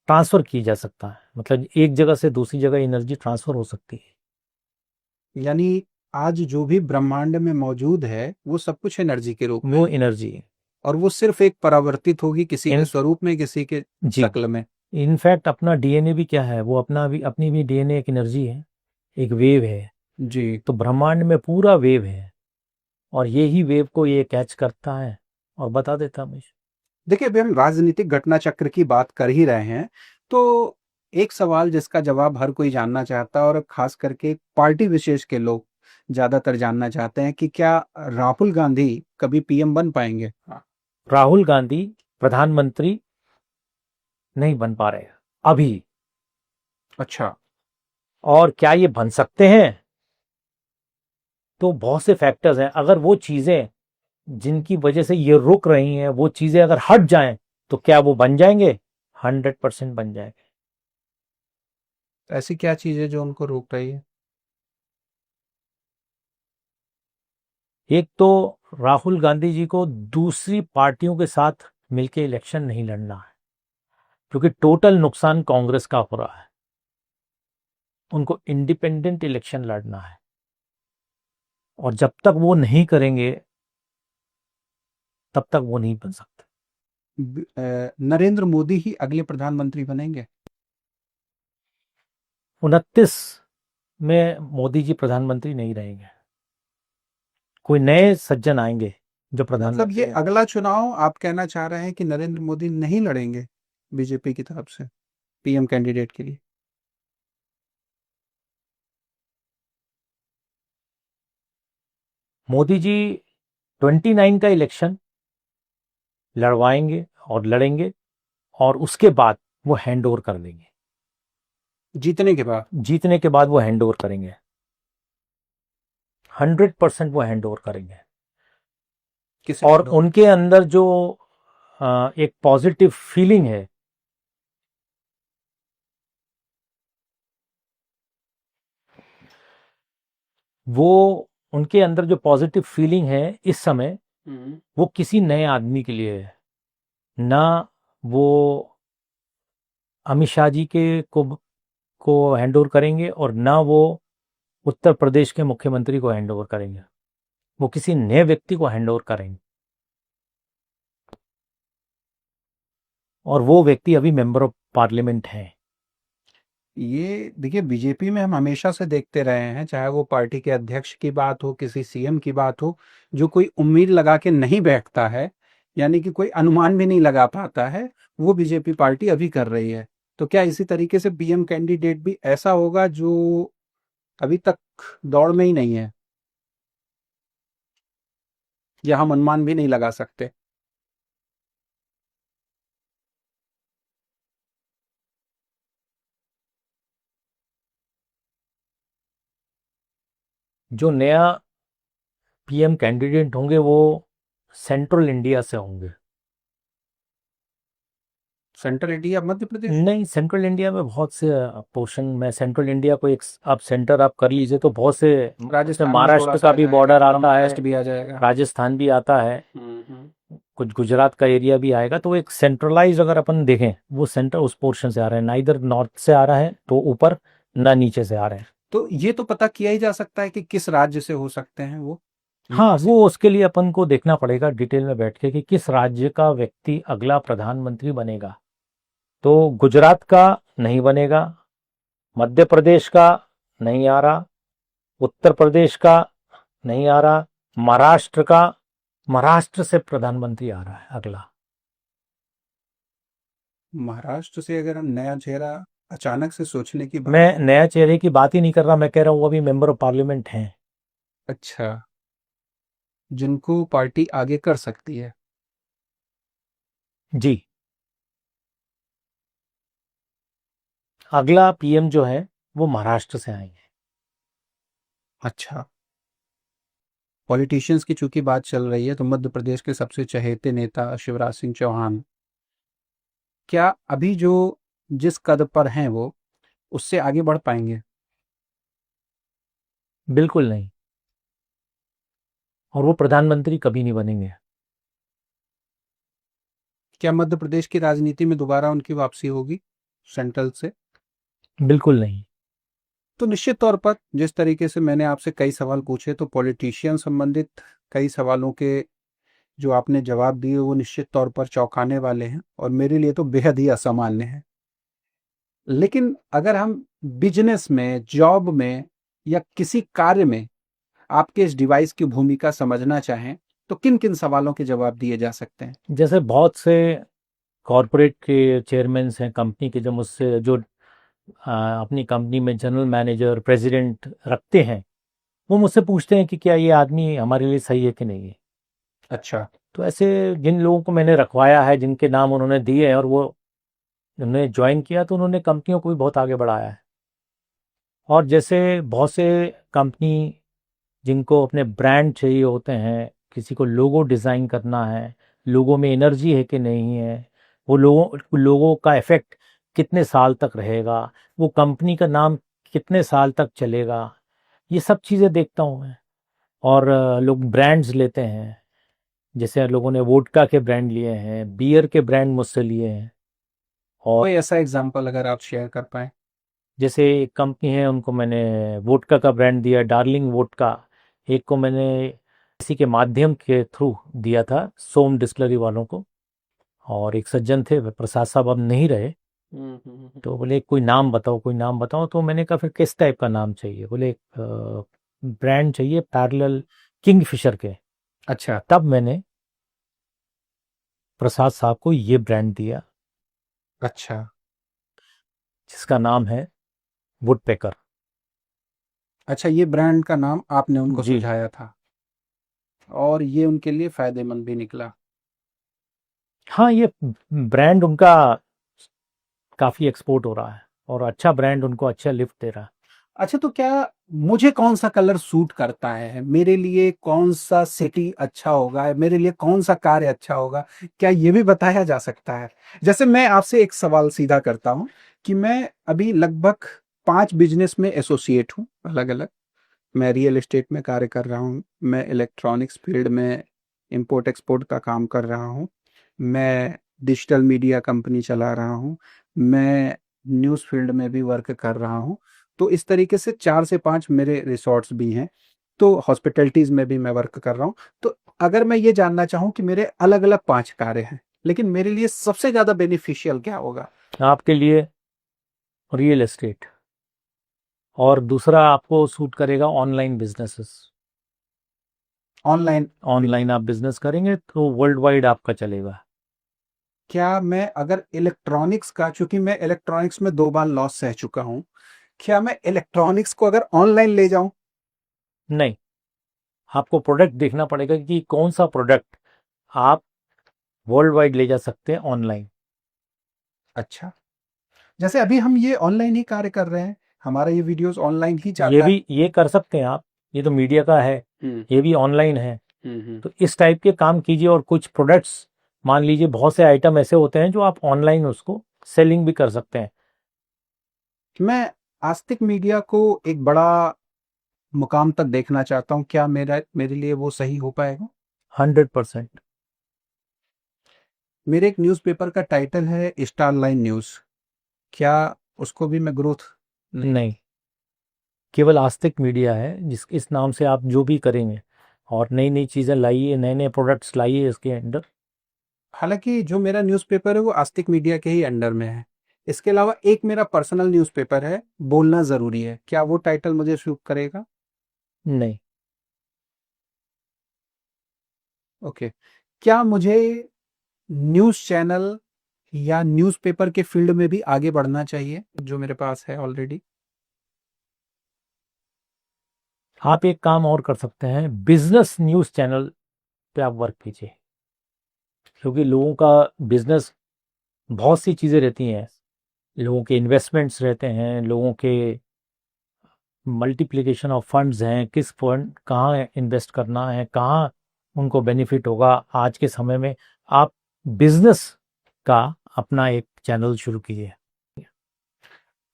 [SPEAKER 2] ट्रांसफर की जा सकता है। मतलब एक जगह से दूसरी जगह एनर्जी ट्रांसफर हो सकती है।
[SPEAKER 1] है। यानी आज जो भी ब्रह्मांड में मौजूद है वो सब कुछ एनर्जी के रूप में
[SPEAKER 2] वो
[SPEAKER 1] है,
[SPEAKER 2] एनर्जी है।
[SPEAKER 1] और वो सिर्फ एक परावर्तित होगी किसी के
[SPEAKER 2] इन
[SPEAKER 1] स्वरूप में, किसी के
[SPEAKER 2] जी,
[SPEAKER 1] शक्ल में।
[SPEAKER 2] इनफैक्ट अपना डीएनए भी क्या है, वो अपनी भी डीएनए एक एनर्जी है, एक वेव है।
[SPEAKER 1] जी।
[SPEAKER 2] तो ब्रह्मांड में पूरा वेव है, और यही वेव को ये कैच करता है और बता देता है मुझे।
[SPEAKER 1] देखिए, अभी हम राजनीतिक घटना चक्र की बात कर ही रहे हैं, तो एक सवाल जिसका जवाब हर कोई जानना चाहता है, और खास करके पार्टी विशेष के लोग ज्यादातर जानना चाहते हैं कि क्या राहुल गांधी कभी पीएम बन पाएंगे?
[SPEAKER 2] राहुल गांधी प्रधानमंत्री नहीं बन पा रहे अभी।
[SPEAKER 1] अच्छा।
[SPEAKER 2] और क्या ये बन सकते हैं? तो बहुत से फैक्टर्स हैं। अगर वो चीजें जिनकी वजह से ये रुक रही हैं, वो चीजें अगर हट जाएं, तो क्या वो बन जाएंगे? 100% बन जाएंगे।
[SPEAKER 1] ऐसी क्या चीज है जो उनको रोक रही है?
[SPEAKER 2] एक तो राहुल गांधी जी को दूसरी पार्टियों के साथ मिलकर इलेक्शन नहीं लड़ना है, क्योंकि टोटल नुकसान कांग्रेस का हो रहा है। उनको इंडिपेंडेंट इलेक्शन लड़ना है, और जब तक वो नहीं करेंगे तब तक वो नहीं बन सकते।
[SPEAKER 1] नरेंद्र मोदी ही अगले प्रधानमंत्री बनेंगे?
[SPEAKER 2] 29 में मोदी जी प्रधानमंत्री नहीं रहेंगे, कोई नए सज्जन आएंगे जो
[SPEAKER 1] मतलब
[SPEAKER 2] प्रधानमंत्री।
[SPEAKER 1] ये अगला चुनाव आप कहना चाह रहे हैं कि नरेंद्र मोदी नहीं लड़ेंगे बीजेपी की तरफ से पीएम कैंडिडेट के लिए?
[SPEAKER 2] मोदी जी 29 का इलेक्शन लड़वाएंगे और लड़ेंगे, और उसके बाद वो हैंड ओवर कर देंगे।
[SPEAKER 1] जीतने के बाद?
[SPEAKER 2] जीतने के बाद वो हैंड ओवर करेंगे, 100% वो हैंड ओवर करेंगे।
[SPEAKER 1] किसे?
[SPEAKER 2] और उनके अंदर जो एक पॉजिटिव फीलिंग है, वो उनके अंदर जो पॉजिटिव फीलिंग है इस समय, वो किसी नए आदमी के लिए है। ना वो अमित शाह जी को हैंड ओवर करेंगे, और ना वो उत्तर प्रदेश के मुख्यमंत्री को हैंड ओवर करेंगे, वो किसी नए व्यक्ति को हैंड ओवर करेंगे। और वो व्यक्ति अभी मेंबर ऑफ पार्लियामेंट हैं।
[SPEAKER 1] ये देखिए, बीजेपी में हम हमेशा से देखते रहे हैं, चाहे वो पार्टी के अध्यक्ष की बात हो, किसी सीएम की बात हो, जो कोई उम्मीद लगा के नहीं बैठता है, यानी कि कोई अनुमान भी नहीं लगा पाता है, वो बीजेपी पार्टी अभी कर रही है। तो क्या इसी तरीके से पीएम कैंडिडेट भी ऐसा होगा जो अभी तक दौड़ में ही नहीं है, या हम अनुमान भी नहीं लगा सकते?
[SPEAKER 2] जो नया पीएम कैंडिडेट होंगे वो सेंट्रल इंडिया से होंगे।
[SPEAKER 1] Central India, Madhya Pradesh?
[SPEAKER 2] नहीं, सेंट्रल इंडिया में बहुत से पोर्शन में, सेंट्रल इंडिया को एक आप सेंटर आप कर लीजिए तो बहुत से,
[SPEAKER 1] राजस्थान में थोड़ा
[SPEAKER 2] महाराष्ट्र
[SPEAKER 1] सा
[SPEAKER 2] का भी
[SPEAKER 1] जाएगा,
[SPEAKER 2] बॉर्डर आता है,
[SPEAKER 1] महाराष्ट्र भी आ जाएगा।
[SPEAKER 2] राजस्थान भी आता है,
[SPEAKER 1] हम्म।
[SPEAKER 2] कुछ गुजरात का एरिया भी आएगा। तो एक सेंट्रलाइज अगर अपन देखें, वो सेंटर उस पोर्शन से आ रहा है, ना इधर नॉर्थ से आ रहा है तो ऊपर, ना नीचे से आ रहे हैं।
[SPEAKER 1] तो ये तो पता किया ही जा सकता है कि किस राज्य से हो सकते हैं वो?
[SPEAKER 2] हाँ, वो उसके लिए अपन को देखना पड़ेगा डिटेल में बैठ के कि किस राज्य का व्यक्ति अगला प्रधानमंत्री बनेगा। तो गुजरात का नहीं बनेगा, मध्य प्रदेश का नहीं आ रहा, उत्तर प्रदेश का नहीं आ रहा, महाराष्ट्र से प्रधानमंत्री आ रहा है अगला।
[SPEAKER 1] महाराष्ट्र से अगर हम नया चेहरा अचानक से सोचने की बात,
[SPEAKER 2] मैं नया चेहरे की बात ही नहीं कर रहा, मैं कह रहा हूँ वो अभी मेंबर ऑफ पार्लियामेंट हैं।
[SPEAKER 1] अच्छा, जिनको पार्टी आगे कर सकती है?
[SPEAKER 2] जी, अगला पीएम जो है वो महाराष्ट्र से आएंगे।
[SPEAKER 1] अच्छा, पॉलिटिशियंस की चूंकि बात चल रही है, तो मध्य प्रदेश के सबसे चहेते नेता शिवराज सिंह चौहान, क्या अभी जो जिस कद पर हैं वो उससे आगे बढ़ पाएंगे?
[SPEAKER 2] बिल्कुल नहीं, और वो प्रधानमंत्री कभी नहीं बनेंगे।
[SPEAKER 1] क्या मध्य प्रदेश की राजनीति में दोबारा उनकी वापसी होगी सेंट्रल से?
[SPEAKER 2] बिल्कुल नहीं।
[SPEAKER 1] तो निश्चित तौर पर जिस तरीके से मैंने आपसे कई सवाल पूछे, तो पॉलिटिशियन संबंधित कई सवालों के जो आपने जवाब दिए वो निश्चित तौर पर चौंकाने वाले हैं, और मेरे लिए तो बेहद ही असामान्य है। लेकिन अगर हम बिजनेस में, जॉब में, या किसी कार्य में आपके इस डिवाइस की भूमिका समझना चाहें, तो किन किन सवालों के जवाब दिए जा सकते हैं?
[SPEAKER 2] जैसे बहुत से कॉरपोरेट के चेयरमैन हैं कंपनी के, जो मुझसे जो अपनी कंपनी में जनरल मैनेजर, प्रेसिडेंट रखते हैं, वो मुझसे पूछते हैं कि क्या ये आदमी हमारे लिए सही है कि नहीं है।
[SPEAKER 1] अच्छा।
[SPEAKER 2] तो ऐसे जिन लोगों को मैंने रखवाया है, जिनके नाम उन्होंने दिए हैं और वो उन्होंने ज्वाइन किया, तो उन्होंने कंपनियों को भी बहुत आगे बढ़ाया है। और जैसे बहुत से कंपनी जिनको अपने ब्रांड चाहिए होते हैं, किसी को लोगो डिज़ाइन करना है, लोगों में एनर्जी है कि नहीं है, वो लोगों का इफ़ेक्ट कितने साल तक रहेगा, वो कंपनी का नाम कितने साल तक चलेगा, ये सब चीज़ें देखता हूँ मैं। और लोग ब्रांड्स लेते हैं, जैसे लोगों ने वोडका के ब्रांड लिए हैं, बियर के ब्रांड मुझसे लिए हैं। और
[SPEAKER 1] कोई ऐसा एग्जाम्पल अगर आप शेयर कर पाए?
[SPEAKER 2] जैसे एक कंपनी है, उनको मैंने वोडका का ब्रांड दिया, डार्लिंग वोडका। एक को मैंने इसी के माध्यम के थ्रू दिया था, सोम डिस्टिलरी वालों को। और एक सज्जन थे, वे प्रसाद साहब अब नहीं रहे, तो बोले कोई नाम बताओ, कोई नाम बताओ। तो मैंने कहा फिर किस टाइप का नाम चाहिए? बोले ब्रांड चाहिए पैरेलल किंगफिशर के।
[SPEAKER 1] अच्छा।
[SPEAKER 2] तब मैंने प्रसाद साहब को ये ब्रांड दिया,
[SPEAKER 1] अच्छा।
[SPEAKER 2] जिसका नाम है वुडपेकर।
[SPEAKER 1] अच्छा, ये ब्रांड का नाम आपने उनको
[SPEAKER 2] जी।
[SPEAKER 1] सुझाया था और ये उनके लिए फायदेमंद भी निकला।
[SPEAKER 2] हाँ, ये ब्रांड उनका काफ़ी एक्सपोर्ट हो रहा है, और अच्छा ब्रांड उनको अच्छा लिफ्ट दे रहा है।
[SPEAKER 1] अच्छा, तो क्या मुझे कौन सा कलर सूट करता है, मेरे लिए कौन सा सिटी अच्छा होगा, मेरे लिए कौन सा कार्य अच्छा होगा, क्या ये भी बताया जा सकता है? जैसे मैं आपसे एक सवाल सीधा करता हूं कि मैं अभी लगभग 5 बिजनेस में एसोसिएट हूं, अलग अलग। मैं रियल एस्टेट में कार्य कर रहा हूँ, मैं इलेक्ट्रॉनिक्स फील्ड में इंपोर्ट एक्सपोर्ट का काम कर रहा हूँ, मैं डिजिटल मीडिया कंपनी चला रहा हूँ, मैं न्यूज़ फील्ड में भी वर्क कर रहा हूँ। तो इस तरीके से 4 से 5 मेरे रिसॉर्ट्स भी हैं। तो हॉस्पिटैलिटीज़ में भी मैं वर्क कर रहा हूँ। तो अगर मैं ये जानना चाहूँ कि मेरे अलग-अलग 5 कार्य हैं, लेकिन मेरे लिए सबसे ज़्यादा बेनिफिशियल क्या होगा?
[SPEAKER 2] आपके लिए रियल एस्टेट, और दूसरा आपको सूट करेगा online businesses.
[SPEAKER 1] Online business.
[SPEAKER 2] Online आप बिजनेस करेंगे तो वर्ल्ड वाइड आपका चलेगा।
[SPEAKER 1] क्या मैं अगर इलेक्ट्रॉनिक्स का, चूंकि मैं इलेक्ट्रॉनिक्स में 2 बार लॉस सह चुका हूं, क्या मैं इलेक्ट्रॉनिक्स को अगर ऑनलाइन ले जाऊं?
[SPEAKER 2] नहीं, आपको प्रोडक्ट देखना पड़ेगा कि कौन सा प्रोडक्ट आप वर्ल्ड वाइड ले जा सकते हैं ऑनलाइन।
[SPEAKER 1] अच्छा। जैसे अभी हम ये ऑनलाइन ही कार्य कर रहे हैं, हमारा ये वीडियोस ऑनलाइन ही
[SPEAKER 2] ये
[SPEAKER 1] जाता है।
[SPEAKER 2] भी ये कर सकते हैं आप, ये तो मीडिया का है,
[SPEAKER 1] हम्म।
[SPEAKER 2] ये भी ऑनलाइन है।
[SPEAKER 1] हम्म।
[SPEAKER 2] तो इस टाइप के काम कीजिए, और कुछ प्रोडक्ट्स, मान लीजिए बहुत से आइटम ऐसे होते हैं जो आप ऑनलाइन उसको सेलिंग भी कर सकते हैं।
[SPEAKER 1] मैं आस्तिक मीडिया को एक बड़ा मुकाम तक देखना चाहता हूं, क्या मेरे लिए वो सही हो पाएगा?
[SPEAKER 2] 100%।
[SPEAKER 1] मेरे एक न्यूज़पेपर का टाइटल है स्टार लाइन न्यूज़, क्या उसको भी मैं ग्रोथ नहीं?
[SPEAKER 2] नहीं, केवल आस्तिक मीडिया है, जिस इस नाम से आप जो भी करेंगे, और नई नई चीज़ें लाइए, नए नए प्रोडक्ट्स लाइए इसके अंदर।
[SPEAKER 1] हालांकि जो मेरा न्यूज़पेपर है वो आस्तिक मीडिया के ही अंडर में है। इसके अलावा एक मेरा पर्सनल न्यूज़पेपर है, बोलना ज़रूरी है, क्या वो टाइटल मुझे सूट करेगा?
[SPEAKER 2] नहीं।
[SPEAKER 1] ओके। क्या मुझे न्यूज़ चैनल या न्यूज़पेपर के फील्ड में भी आगे बढ़ना चाहिए, जो मेरे पास है ऑलरेडी?
[SPEAKER 2] आप एक काम और कर सकते हैं, बिजनेस न्यूज़ चैनल पे आप वर्क कीजिए, क्योंकि लोगों का बिजनेस, बहुत सी चीज़ें रहती हैं, लोगों के इन्वेस्टमेंट्स रहते हैं, लोगों के मल्टीप्लिकेशन ऑफ फंड्स हैं, किस फंड कहाँ इन्वेस्ट करना है, कहाँ उनको बेनिफिट होगा आज के समय में। आप बिजनेस का अपना एक चैनल शुरू कीजिए।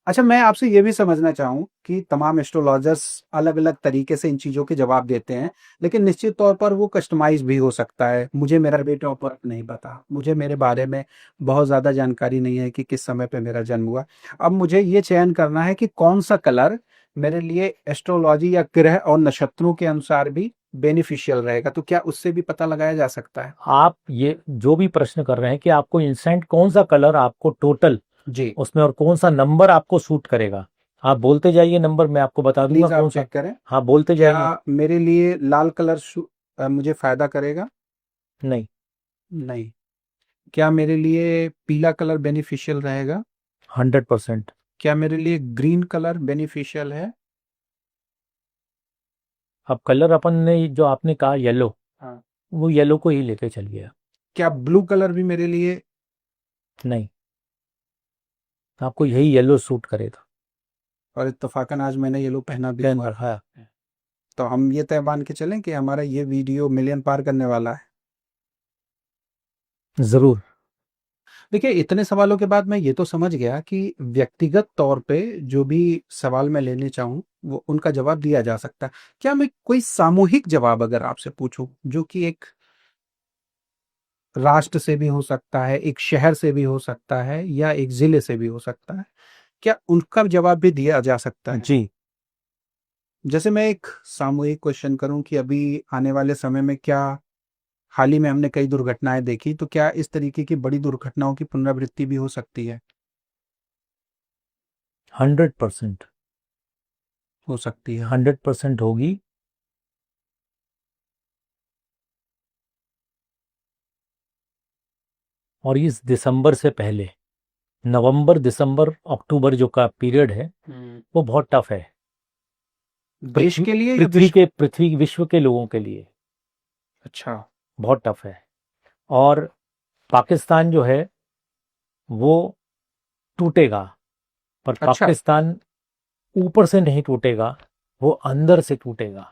[SPEAKER 1] अच्छा, मैं आपसे ये भी समझना चाहूँ कि तमाम एस्ट्रोलॉजर्स अलग-अलग तरीके से इन चीज़ों के जवाब देते हैं, लेकिन निश्चित तौर पर वो कस्टमाइज़ भी हो सकता है। मुझे मेरा डेट ऑफ बर्थ नहीं पता, मुझे मेरे बारे में बहुत ज़्यादा जानकारी नहीं है कि किस समय पे मेरा जन्म हुआ। अब मुझे ये चयन करना है कि कौन-सा कलर मेरे लिए एस्ट्रोलॉजी या ग्रह और नक्षत्रों के अनुसार भी बेनिफिशियल रहेगा, तो क्या उससे भी पता लगाया जा सकता है?
[SPEAKER 2] आप ये जो भी प्रश्न कर रहे हैं कि आपको इंस्टेंट कौन सा कलर आपको टोटल
[SPEAKER 1] जी,
[SPEAKER 2] उसमें, और कौन सा नंबर आपको सूट करेगा, आप बोलते जाइए नंबर, मैं आपको बता दूंगा
[SPEAKER 1] प्लीज़ आप
[SPEAKER 2] कौन सा।
[SPEAKER 1] चेक करें।
[SPEAKER 2] हाँ, बोलते
[SPEAKER 1] क्या
[SPEAKER 2] जाइए।
[SPEAKER 1] मेरे लिए लाल कलर मुझे फ़ायदा करेगा?
[SPEAKER 2] नहीं।
[SPEAKER 1] नहीं। क्या मेरे लिए पीला कलर बेनिफिशियल रहेगा?
[SPEAKER 2] 100%।
[SPEAKER 1] क्या मेरे लिए ग्रीन कलर बेनिफिशियल है?
[SPEAKER 2] अब कलर अपन ने जो आपने कहा येलो,
[SPEAKER 1] हाँ।
[SPEAKER 2] वो येलो को ही लेके चलिए।
[SPEAKER 1] क्या ब्लू कलर भी मेरे लिए?
[SPEAKER 2] नहीं, आपको यही येलो सूट करेगा।
[SPEAKER 1] और इत्तेफाकन आज मैंने येलो पहना भी
[SPEAKER 2] पहन
[SPEAKER 1] हुआ है।
[SPEAKER 2] रखा है।
[SPEAKER 1] तो हम ये तय मान के चलें कि हमारा ये वीडियो मिलियन पार करने वाला है।
[SPEAKER 2] जरूर।
[SPEAKER 1] देखिए, इतने सवालों के बाद मैं ये तो समझ गया कि व्यक्तिगत तौर पे जो भी सवाल मैं लेने चाहूँ, वो उनका जवाब दिया जा सकता है। क्या मैं कोई सामूहिक जवाब अगर आपसे पूछूं, जो कि एक राष्ट्र से भी हो सकता है, एक शहर से भी हो सकता है, या एक जिले से भी हो सकता है, क्या उनका जवाब भी दिया जा सकता है?
[SPEAKER 2] जी।
[SPEAKER 1] जैसे मैं एक सामूहिक क्वेश्चन करूं कि अभी आने वाले समय में क्या, हाल ही में हमने कई दुर्घटनाएं देखी, तो क्या इस तरीके की बड़ी दुर्घटनाओं की पुनरावृत्ति भी हो सकती है?
[SPEAKER 2] 100%।
[SPEAKER 1] हो सकती है।
[SPEAKER 2] 100% होगी। और इस दिसंबर से पहले, नवंबर दिसंबर अक्टूबर जो का पीरियड है वो बहुत टफ है
[SPEAKER 1] देश
[SPEAKER 2] पृथ्वी
[SPEAKER 1] के लिए या
[SPEAKER 2] पृथ्वी
[SPEAKER 1] विश्व?
[SPEAKER 2] के पृथ्वी विश्व के लोगों के लिए
[SPEAKER 1] अच्छा।
[SPEAKER 2] बहुत टफ है। और पाकिस्तान जो है वो टूटेगा, पर
[SPEAKER 1] अच्छा,
[SPEAKER 2] पाकिस्तान ऊपर से नहीं टूटेगा, वो अंदर से टूटेगा।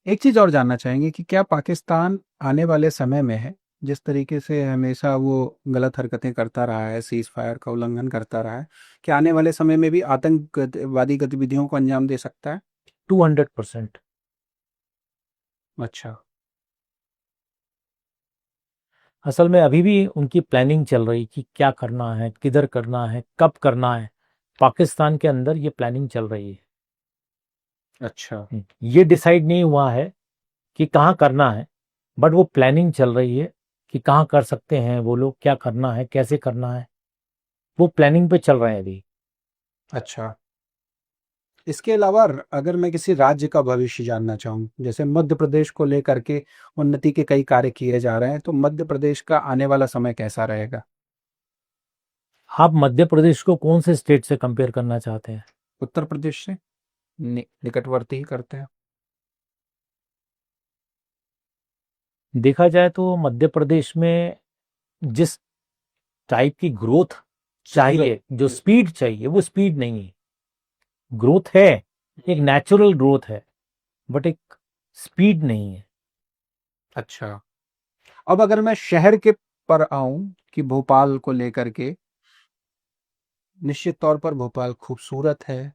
[SPEAKER 1] एक चीज और जानना चाहेंगे कि क्या पाकिस्तान आने वाले समय में है, जिस तरीके से हमेशा वो गलत हरकतें करता रहा है, सीज फायर का उल्लंघन करता रहा है, क्या आने वाले समय में भी आतंकवादी गतिविधियों को अंजाम दे सकता है?
[SPEAKER 2] 200%।
[SPEAKER 1] अच्छा।
[SPEAKER 2] असल में अभी भी उनकी प्लानिंग चल रही कि क्या करना है, किधर करना है, कब करना है। पाकिस्तान के अंदर ये प्लानिंग चल रही है।
[SPEAKER 1] अच्छा।
[SPEAKER 2] ये डिसाइड नहीं हुआ है कि कहाँ करना है, बट वो प्लानिंग चल रही है कि कहाँ कर सकते हैं वो लोग, क्या करना है, कैसे करना है। वो प्लानिंग पे चल रहे हैं अभी।
[SPEAKER 1] अच्छा, इसके अलावा अगर मैं किसी राज्य का भविष्य जानना चाहूँ, जैसे मध्य प्रदेश को लेकर के उन्नति के कई कार्य किए जा रहे हैं, तो मध्य प्रदेश का आने वाला समय कैसा रहेगा?
[SPEAKER 2] आप मध्य प्रदेश को कौन से स्टेट से कंपेयर करना चाहते हैं?
[SPEAKER 1] उत्तर प्रदेश से निकटवर्ती ही करते हैं।
[SPEAKER 2] देखा जाए तो मध्य प्रदेश में जिस टाइप की ग्रोथ चाहिए, जो स्पीड चाहिए, वो स्पीड नहीं है। ग्रोथ है, एक नेचुरल ग्रोथ है, बट एक स्पीड नहीं है।
[SPEAKER 1] अच्छा, अब अगर मैं शहर के पर आऊं कि भोपाल को लेकर के, निश्चित तौर पर भोपाल खूबसूरत है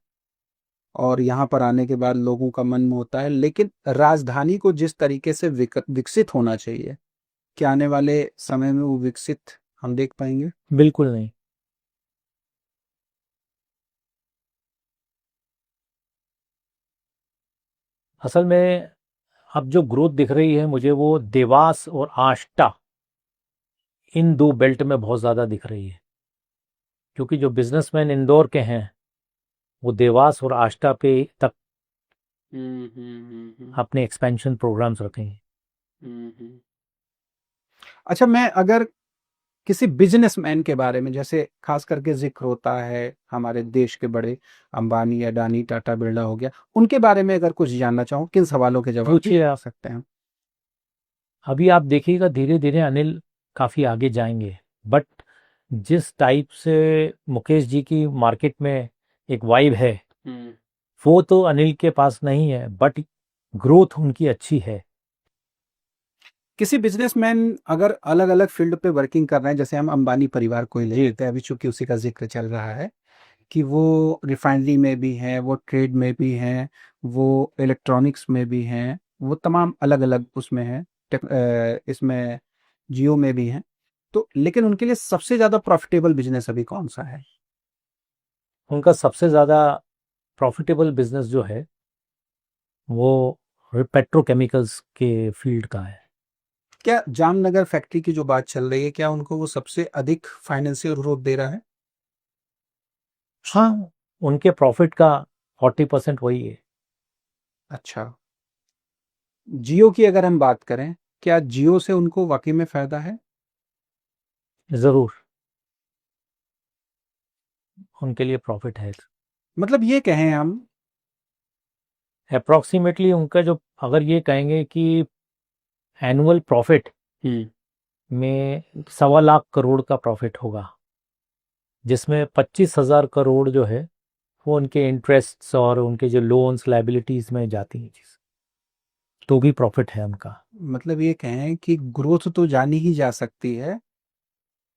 [SPEAKER 1] और यहाँ पर आने के बाद लोगों का मन मोहता है, लेकिन राजधानी को जिस तरीके से विकसित होना चाहिए, क्या आने वाले समय में वो विकसित हम देख पाएंगे?
[SPEAKER 2] बिल्कुल नहीं। असल में अब जो ग्रोथ दिख रही है मुझे, वो देवास और आष्टा, इन दो बेल्ट में बहुत ज़्यादा दिख रही है। क्योंकि जो बिजनेसमैन इंदौर के हैं वो देवास और आष्टा पे तक अपने एक्सपेंशन प्रोग्राम्स रखेंगे।
[SPEAKER 1] अच्छा, मैं अगर किसी बिजनेसमैन के बारे में, जैसे खास करके जिक्र होता है हमारे देश के बड़े, अंबानी, अडानी, टाटा, बिरला हो गया, उनके बारे में अगर कुछ जानना चाहूँ, किन सवालों के जवाब भी
[SPEAKER 2] पूछिए
[SPEAKER 1] आ
[SPEAKER 2] आप।
[SPEAKER 1] सकते हैं?
[SPEAKER 2] अभी आप देखिएगा धीरे धीरे अनिल काफ़ी आगे जाएंगे, बट जिस टाइप से मुकेश जी की मार्केट में एक वाइब है, वो तो अनिल के पास नहीं है, बट ग्रोथ उनकी अच्छी है।
[SPEAKER 1] किसी बिजनेसमैन अगर अलग अलग फील्ड पे वर्किंग कर रहे हैं, जैसे हम अंबानी परिवार को ही ले लेते हैं, अभी चूंकि उसी का जिक्र चल रहा है, कि वो रिफाइनरी में भी हैं, वो ट्रेड में भी हैं, वो इलेक्ट्रॉनिक्स में भी हैं, वो तमाम अलग अलग उसमें हैं, इसमें जियो में भी हैं, तो लेकिन उनके लिए सबसे ज़्यादा प्रॉफिटेबल बिजनेस अभी कौन सा है?
[SPEAKER 2] उनका सबसे ज़्यादा प्रॉफिटेबल बिजनेस जो है वो पेट्रोकेमिकल्स के फील्ड का है।
[SPEAKER 1] क्या जामनगर फैक्ट्री की जो बात चल रही है, क्या उनको वो सबसे अधिक फाइनेंशियल ग्रोथ दे रहा है?
[SPEAKER 2] हाँ, उनके प्रॉफिट का 40% वही है।
[SPEAKER 1] अच्छा, जियो की अगर हम बात करें, क्या जियो से उनको वाकई में फायदा है?
[SPEAKER 2] ज़रूर उनके लिए प्रॉफिट है।
[SPEAKER 1] मतलब ये कहें हम,
[SPEAKER 2] अप्रॉक्सीमेटली उनका जो, अगर ये कहेंगे कि एनुअल प्रॉफिट में 1.25 लाख करोड़ का प्रॉफिट होगा, जिसमें 25,000 करोड़ जो है वो उनके इंटरेस्ट्स और उनके जो लोन्स लाइबिलिटीज में जाती हैं चीज, तो भी प्रॉफिट है उनका।
[SPEAKER 1] मतलब ये कहें कि ग्रोथ तो जानी ही जा सकती है,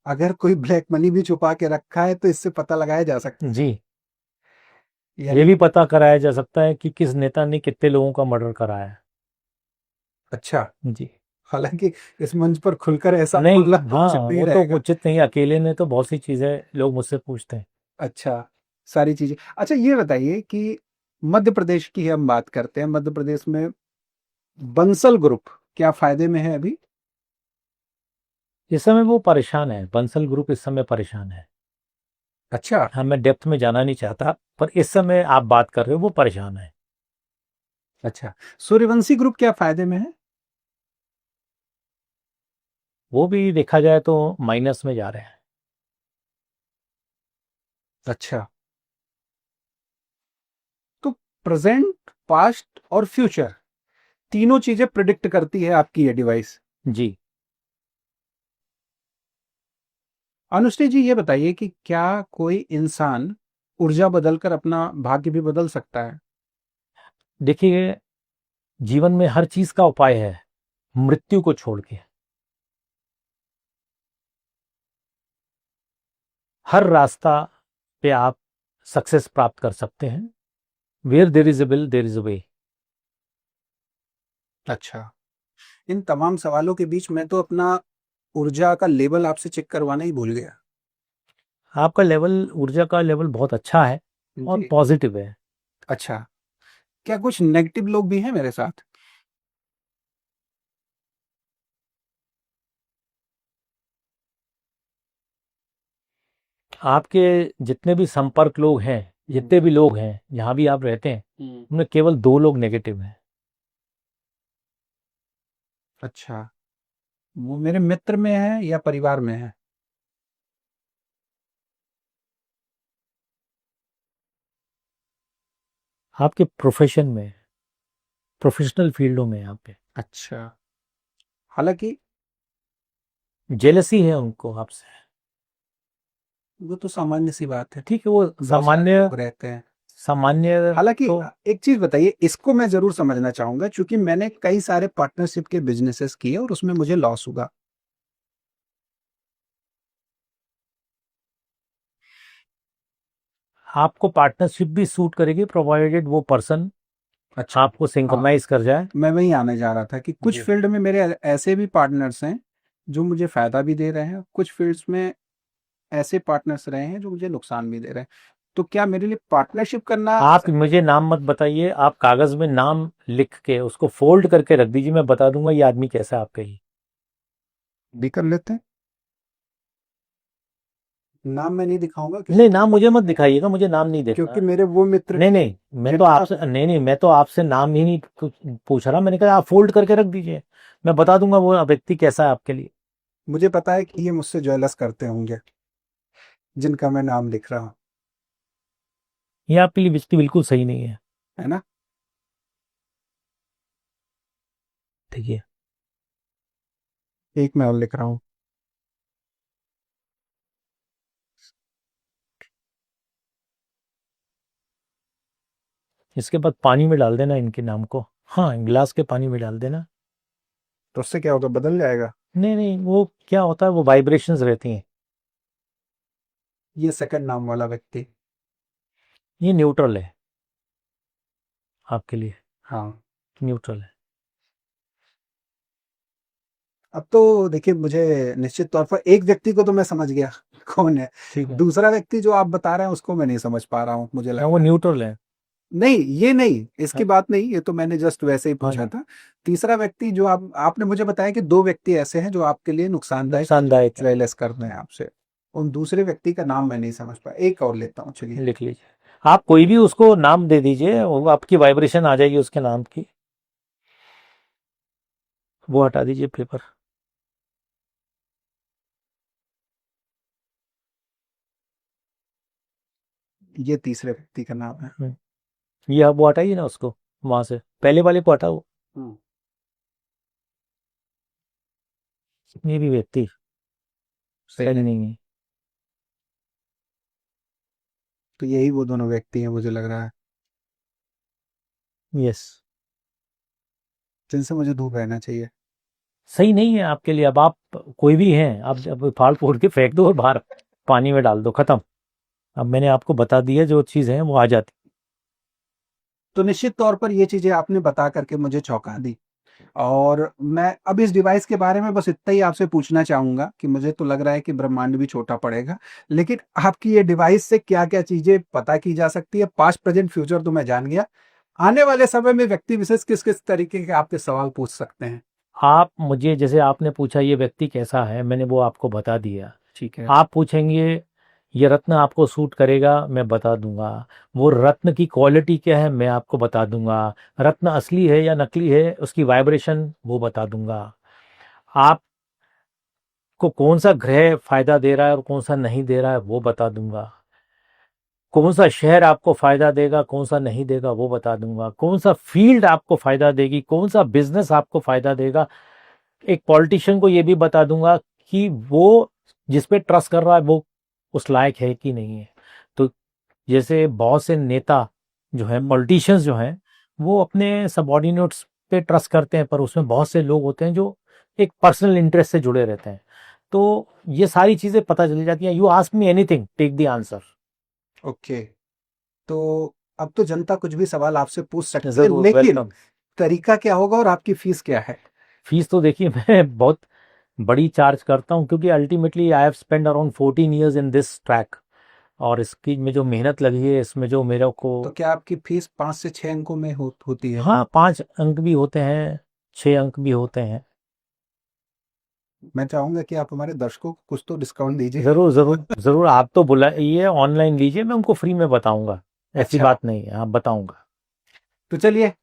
[SPEAKER 1] अगर कोई ब्लैक मनी भी छुपा के रखा है तो इससे पता लगाया जा सकता
[SPEAKER 2] जी।
[SPEAKER 1] है,
[SPEAKER 2] ये
[SPEAKER 1] यानी
[SPEAKER 2] भी पता कराया जा सकता है कि किस नेता ने कितने लोगों का मर्डर कराया है।
[SPEAKER 1] अच्छा,
[SPEAKER 2] जी।
[SPEAKER 1] हालांकि इस मंच पर खुलकर ऐसा
[SPEAKER 2] नहीं,
[SPEAKER 1] बोलना तो
[SPEAKER 2] हाँ,
[SPEAKER 1] उचित नहीं
[SPEAKER 2] वो तो
[SPEAKER 1] रहेगा।
[SPEAKER 2] उचित नहीं, अकेले में तो बहुत सी चीजें लोग मुझसे पूछते हैं।
[SPEAKER 1] अच्छा, सारी चीजें। अच्छा, ये बताइए कि मध्य प्रदेश की हम बात करते हैं, मध्य प्रदेश में बंसल ग्रुप क्या फायदे में है अभी?
[SPEAKER 2] इस समय वो परेशान है, बंसल ग्रुप इस समय परेशान है।
[SPEAKER 1] अच्छा।
[SPEAKER 2] हाँ, मैं डेप्थ में जाना नहीं चाहता, पर इस समय आप बात कर रहे हो वो परेशान है।
[SPEAKER 1] अच्छा, सूर्यवंशी ग्रुप क्या फायदे में है?
[SPEAKER 2] वो भी देखा जाए तो माइनस में जा रहे हैं।
[SPEAKER 1] अच्छा, तो प्रेजेंट, पास्ट और फ्यूचर तीनों चीजें प्रिडिक्ट करती है आपकी ये डिवाइस।
[SPEAKER 2] जी।
[SPEAKER 1] अनुश्री जी, ये बताइए कि क्या कोई इंसान ऊर्जा बदलकर अपना भाग्य भी बदल सकता है?
[SPEAKER 2] देखिए, जीवन में हर चीज का उपाय है, मृत्यु को छोड़ के। हर रास्ता पे आप सक्सेस प्राप्त कर सकते हैं। Where there is a will there is a way.
[SPEAKER 1] अच्छा, इन तमाम सवालों के बीच मैं तो अपना ऊर्जा का लेवल आपसे चेक करवाना ही भूल गया।
[SPEAKER 2] आपका लेवल, ऊर्जा का लेवल बहुत अच्छा है और
[SPEAKER 1] जी।
[SPEAKER 2] पॉजिटिव है।
[SPEAKER 1] अच्छा, क्या कुछ नेगेटिव लोग भी हैं मेरे साथ?
[SPEAKER 2] आपके जितने भी संपर्क लोग हैं, जितने भी लोग हैं, जहां भी आप रहते हैं, उनमें केवल 2 लोग नेगेटिव हैं।
[SPEAKER 1] अच्छा, वो मेरे मित्र में है या परिवार में है?
[SPEAKER 2] आपके प्रोफेशन में, प्रोफेशनल फील्डों में यहाँ पे
[SPEAKER 1] अच्छा, हालांकि
[SPEAKER 2] जेलसी है उनको आपसे।
[SPEAKER 1] वो तो सामान्य सी बात है,
[SPEAKER 2] ठीक है, वो
[SPEAKER 1] बहुत सारे
[SPEAKER 2] सामान्य
[SPEAKER 1] लोग रहते हैं।
[SPEAKER 2] सामान्य
[SPEAKER 1] हालांकि
[SPEAKER 2] तो
[SPEAKER 1] एक चीज बताइए, इसको मैं जरूर समझना चाहूंगा क्योंकि मैंने कई सारे पार्टनरशिप के बिजनेसेस किए और उसमें मुझे लॉस हुआ।
[SPEAKER 2] आपको पार्टनरशिप भी सूट करेगी, प्रोवाइडेड वो पर्सन
[SPEAKER 1] अच्छा।
[SPEAKER 2] आपको
[SPEAKER 1] हाँ,
[SPEAKER 2] सिंक्रोनाइज कर जाए।
[SPEAKER 1] मैं वही आने जा रहा था कि कुछ
[SPEAKER 2] जी।
[SPEAKER 1] फील्ड में मेरे ऐसे भी पार्टनर्स हैं जो मुझे फायदा भी दे रहे हैं, कुछ फील्ड्स में ऐसे पार्टनर्स रहे हैं जो मुझे नुकसान भी दे रहे हैं। तो क्या मेरे लिए पार्टनरशिप करना
[SPEAKER 2] आप मुझे नाम मत बताइए, आप कागज में नाम लिख के उसको फोल्ड करके रख दीजिए, मैं बता दूंगा ये आदमी कैसा है आपके लिए।
[SPEAKER 1] भी कर लेते हैं? नाम मैं नहीं दिखाऊंगा
[SPEAKER 2] नहीं, नाम मुझे मत दिखाइएगा, मुझे नाम नहीं
[SPEAKER 1] क्योंकि
[SPEAKER 2] देखना।
[SPEAKER 1] मेरे वो मित्र
[SPEAKER 2] नहीं
[SPEAKER 1] हैं
[SPEAKER 2] नहीं, मैं तो
[SPEAKER 1] जिनका,
[SPEAKER 2] आपसे नहीं नहीं, मैं तो आपसे नाम ही नहीं पूछ रहा। मैंने कहा आप फोल्ड करके रख दीजिए, मैं बता दूंगा वो व्यक्ति कैसा है आपके लिए।
[SPEAKER 1] मुझे पता है कि ये मुझसे ज्वेलस करते होंगे जिनका मैं नाम लिख रहा हूँ,
[SPEAKER 2] ये आपके लिए व्यक्ति बिल्कुल सही नहीं है।
[SPEAKER 1] है ना?
[SPEAKER 2] ठीक है।
[SPEAKER 1] एक मैं और लिख रहा हूँ।
[SPEAKER 2] इसके बाद पानी में डाल देना इनके नाम को। हाँ, गिलास के पानी में डाल देना।
[SPEAKER 1] तो उससे क्या होगा, बदल जाएगा?
[SPEAKER 2] नहीं नहीं, वो क्या होता है, वो वाइब्रेशंस रहती हैं।
[SPEAKER 1] ये सेकंड नाम वाला व्यक्ति।
[SPEAKER 2] ये न्यूट्रल है आपके लिए,
[SPEAKER 1] हाँ।
[SPEAKER 2] न्यूट्रल है।
[SPEAKER 1] अब तो देखिए, मुझे निश्चित तौर पर एक व्यक्ति को तो मैं समझ गया कौन है।
[SPEAKER 2] ठीक है।
[SPEAKER 1] दूसरा व्यक्ति जो आप बता रहे हैं उसको मैं नहीं समझ पा रहा हूँ, मुझे लग
[SPEAKER 2] हाँ, वो
[SPEAKER 1] रहा है।
[SPEAKER 2] न्यूट्रल है।
[SPEAKER 1] नहीं, ये नहीं, इसकी
[SPEAKER 2] हाँ
[SPEAKER 1] बात नहीं, ये तो मैंने जस्ट वैसे ही
[SPEAKER 2] हाँ
[SPEAKER 1] पूछा
[SPEAKER 2] जी।
[SPEAKER 1] था। तीसरा व्यक्ति जो आपने मुझे बताया कि दो व्यक्ति ऐसे हैं जो आपके लिए नुकसानदायक
[SPEAKER 2] नुकसानदायक है।
[SPEAKER 1] ज्वेलर्स कर रहे हैं आपसे। उन दूसरे व्यक्ति का नाम मैं नहीं समझ पाया, एक और लेता हूँ, चलिए।
[SPEAKER 2] लिख लीजिए, आप कोई भी उसको नाम दे दीजिए, वो आपकी वाइब्रेशन आ जाएगी उसके नाम की। वो हटा दीजिए पेपर।
[SPEAKER 1] ये तीसरे व्यक्ति का नाम है।
[SPEAKER 2] ये आप वो हटाइए ना उसको, वहां से पहले वाले को हटाओ।
[SPEAKER 1] हम्म।
[SPEAKER 2] ये भी व्यक्ति
[SPEAKER 1] सही
[SPEAKER 2] सही
[SPEAKER 1] नहीं।
[SPEAKER 2] नहीं है।
[SPEAKER 1] तो यही वो दोनों व्यक्ति हैं, मुझे लग रहा है,
[SPEAKER 2] यस।
[SPEAKER 1] जिनसे मुझे दूर रहना चाहिए।
[SPEAKER 2] सही नहीं है आपके लिए। अब आप कोई भी हैं, आप अब फाड़ फोड़ के फेंक दो और बाहर पानी में डाल दो, खत्म। अब मैंने आपको बता दिया, जो चीज़ है वो आ जाती।
[SPEAKER 1] तो निश्चित तौर पर ये चीजें आपने बता करके मुझे चौंका दी। और मैं अब इस डिवाइस के बारे में बस इतना ही आपसे पूछना चाहूँगा कि मुझे तो लग रहा है कि ब्रह्मांड भी छोटा पड़ेगा, लेकिन आपकी ये डिवाइस से क्या-क्या चीज़ें पता की जा सकती है? पास्ट, प्रेज़ेंट, फ्यूचर तो मैं जान गया। आने वाले समय में व्यक्ति विशेष किस-किस तरीके के आपके सवाल पूछ सकते हैं?
[SPEAKER 2] आप मुझे जैसे आपने पूछा ये व्यक्ति कैसा है, मैंने वो आपको बता दिया।
[SPEAKER 1] ठीक है।
[SPEAKER 2] आप पूछेंगे ये रत्न आपको सूट करेगा, मैं बता दूंगा। वो रत्न की क्वालिटी क्या है, मैं आपको बता दूंगा। रत्न असली है या नकली है, उसकी वाइब्रेशन वो बता दूंगा। आपको कौन सा ग्रह फायदा दे रहा है और कौन सा नहीं दे रहा है, वो बता दूंगा। कौन सा शहर आपको फायदा देगा, कौन सा नहीं देगा, वो बता दूंगा। कौन सा फील्ड आपको फायदा देगी, कौन सा बिजनेस आपको फायदा देगा। एक पॉलिटिशियन को ये भी बता दूंगा कि वो जिस पे ट्रस्ट कर रहा है वो उस लायक है कि नहीं है। तो जैसे बहुत से नेता जो हैं, पॉलिटिशियंस जो हैं, वो अपने सबऑर्डिनेट्स पे ट्रस्ट करते हैं, पर उसमें बहुत से लोग होते हैं जो एक पर्सनल इंटरेस्ट से जुड़े रहते हैं। तो ये सारी चीजें पता चली जाती हैं। You ask me anything, take the answer.
[SPEAKER 1] Okay. तो अब तो जनता कुछ भी सवाल आपसे पूछ सकती है,
[SPEAKER 2] जरूर,
[SPEAKER 1] लेकिन
[SPEAKER 2] वेलकम।
[SPEAKER 1] तरीका क्या होगा और आपकी फीस क्या है?
[SPEAKER 2] फीस तो देखिए मैं बहुत बड़ी चार्ज करता हूँ, क्योंकि ultimately I have spend around 14 years in this track. और इसकी में जो मेहनत लगी है, इसमें जो मेरे को,
[SPEAKER 1] तो क्या आपकी फीस 5 से 6 अंकों में होती है?
[SPEAKER 2] हाँ, 5 अंक भी होते हैं, 6 अंक भी होते हैं।
[SPEAKER 1] मैं चाहूंगा कि आप हमारे दर्शकों को कुछ तो डिस्काउंट दीजिए।
[SPEAKER 2] जरूर जरूर जरूर, आप तो बुलाइए, ऑनलाइन लीजिए, मैं उनको फ्री में बताऊंगा। ऐसी
[SPEAKER 1] अच्छा।
[SPEAKER 2] बात नहीं है, आप बताऊंगा।
[SPEAKER 1] तो चलिए,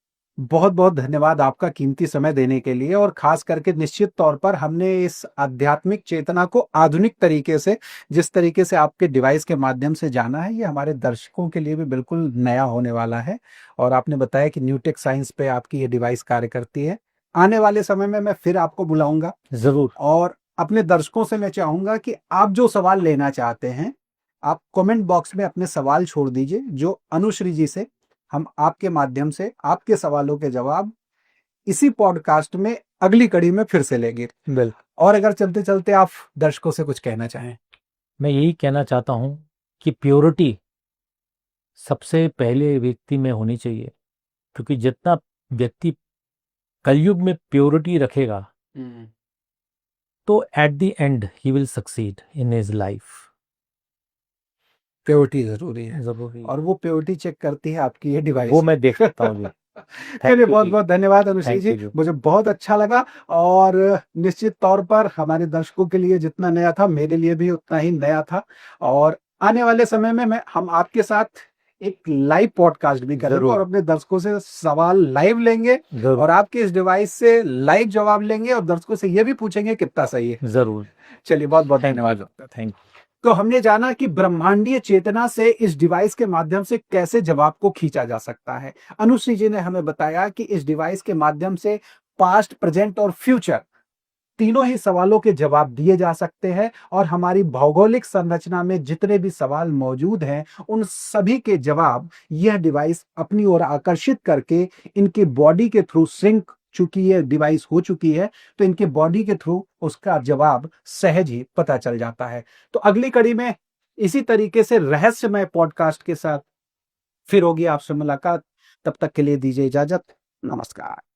[SPEAKER 1] बहुत बहुत धन्यवाद आपका कीमती समय देने के लिए, और खास करके निश्चित तौर पर हमने इस आध्यात्मिक चेतना को आधुनिक तरीके से, जिस तरीके से आपके डिवाइस के माध्यम से जाना है, ये हमारे दर्शकों के लिए भी बिल्कुल नया होने वाला है। और आपने बताया कि न्यूटेक साइंस पे आपकी ये डिवाइस कार्य करती है। आने वाले समय में मैं फिर आपको बुलाऊंगा,
[SPEAKER 2] जरूर।
[SPEAKER 1] और अपने दर्शकों से मैं चाहूंगा कि आप जो सवाल लेना चाहते हैं, आप कमेंट बॉक्स में अपने सवाल छोड़ दीजिए, जो अनुश्री जी से हम आपके माध्यम से आपके सवालों के जवाब इसी पॉडकास्ट में अगली कड़ी में फिर से लेंगे।
[SPEAKER 2] बिल्कुल।
[SPEAKER 1] और अगर चलते चलते आप दर्शकों से कुछ कहना चाहें?
[SPEAKER 2] मैं यही कहना चाहता हूँ कि प्योरिटी सबसे पहले व्यक्ति में होनी चाहिए, क्योंकि जितना व्यक्ति कलयुग में प्योरिटी रखेगा, तो at the and he will succeed in his life.
[SPEAKER 1] Purity जरूरी है,
[SPEAKER 2] जरूरी,
[SPEAKER 1] और वो प्योरिटी चेक करती है आपकी ये डिवाइस।
[SPEAKER 2] वो मैं देख सकता हूँ जी।
[SPEAKER 1] चलिए,
[SPEAKER 2] थैंक यू
[SPEAKER 1] बहुत
[SPEAKER 2] जी,
[SPEAKER 1] बहुत धन्यवाद अनुश्री
[SPEAKER 2] थैंक
[SPEAKER 1] जी,
[SPEAKER 2] यू जी।
[SPEAKER 1] मुझे बहुत अच्छा लगा। और निश्चित तौर पर हमारे दर्शकों के लिए जितना नया था, मेरे लिए भी उतना ही नया था। और आने वाले समय में हम आपके साथ एक लाइव पॉडकास्ट भी करेंगे,
[SPEAKER 2] जरूर।
[SPEAKER 1] और अपने दर्शकों से सवाल लाइव लेंगे,
[SPEAKER 2] जरूर
[SPEAKER 1] और आपके इस डिवाइस से लाइव जवाब लेंगे, और दर्शकों से ये भी पूछेंगे कितना सही है।
[SPEAKER 2] जरूर।
[SPEAKER 1] चलिए, बहुत बहुत
[SPEAKER 2] थैंक
[SPEAKER 1] धन्यवाद।
[SPEAKER 2] यू, थैंक
[SPEAKER 1] तो हमने जाना कि ब्रह्मांडीय चेतना से इस डिवाइस के माध्यम से कैसे जवाब को खींचा जा सकता है। अनुश्री जी ने हमें बताया कि इस डिवाइस के माध्यम से पास्ट, प्रेजेंट और फ्यूचर तीनों ही सवालों के जवाब दिए जा सकते हैं, और हमारी भौगोलिक संरचना में जितने भी सवाल मौजूद हैं, उन सभी के जवाब यह डिवाइस अपनी ओर आकर्षित करके इनके बॉडी के थ्रू सिंक, चूंकि ये डिवाइस हो चुकी है, तो इनके बॉडी के थ्रू उसका जवाब सहज ही पता चल जाता है। तो अगली कड़ी में इसी तरीके से रहस्यमय पॉडकास्ट के साथ फिर होगी आपसे मुलाकात। तब तक के लिए दीजिए इजाजत। नमस्कार।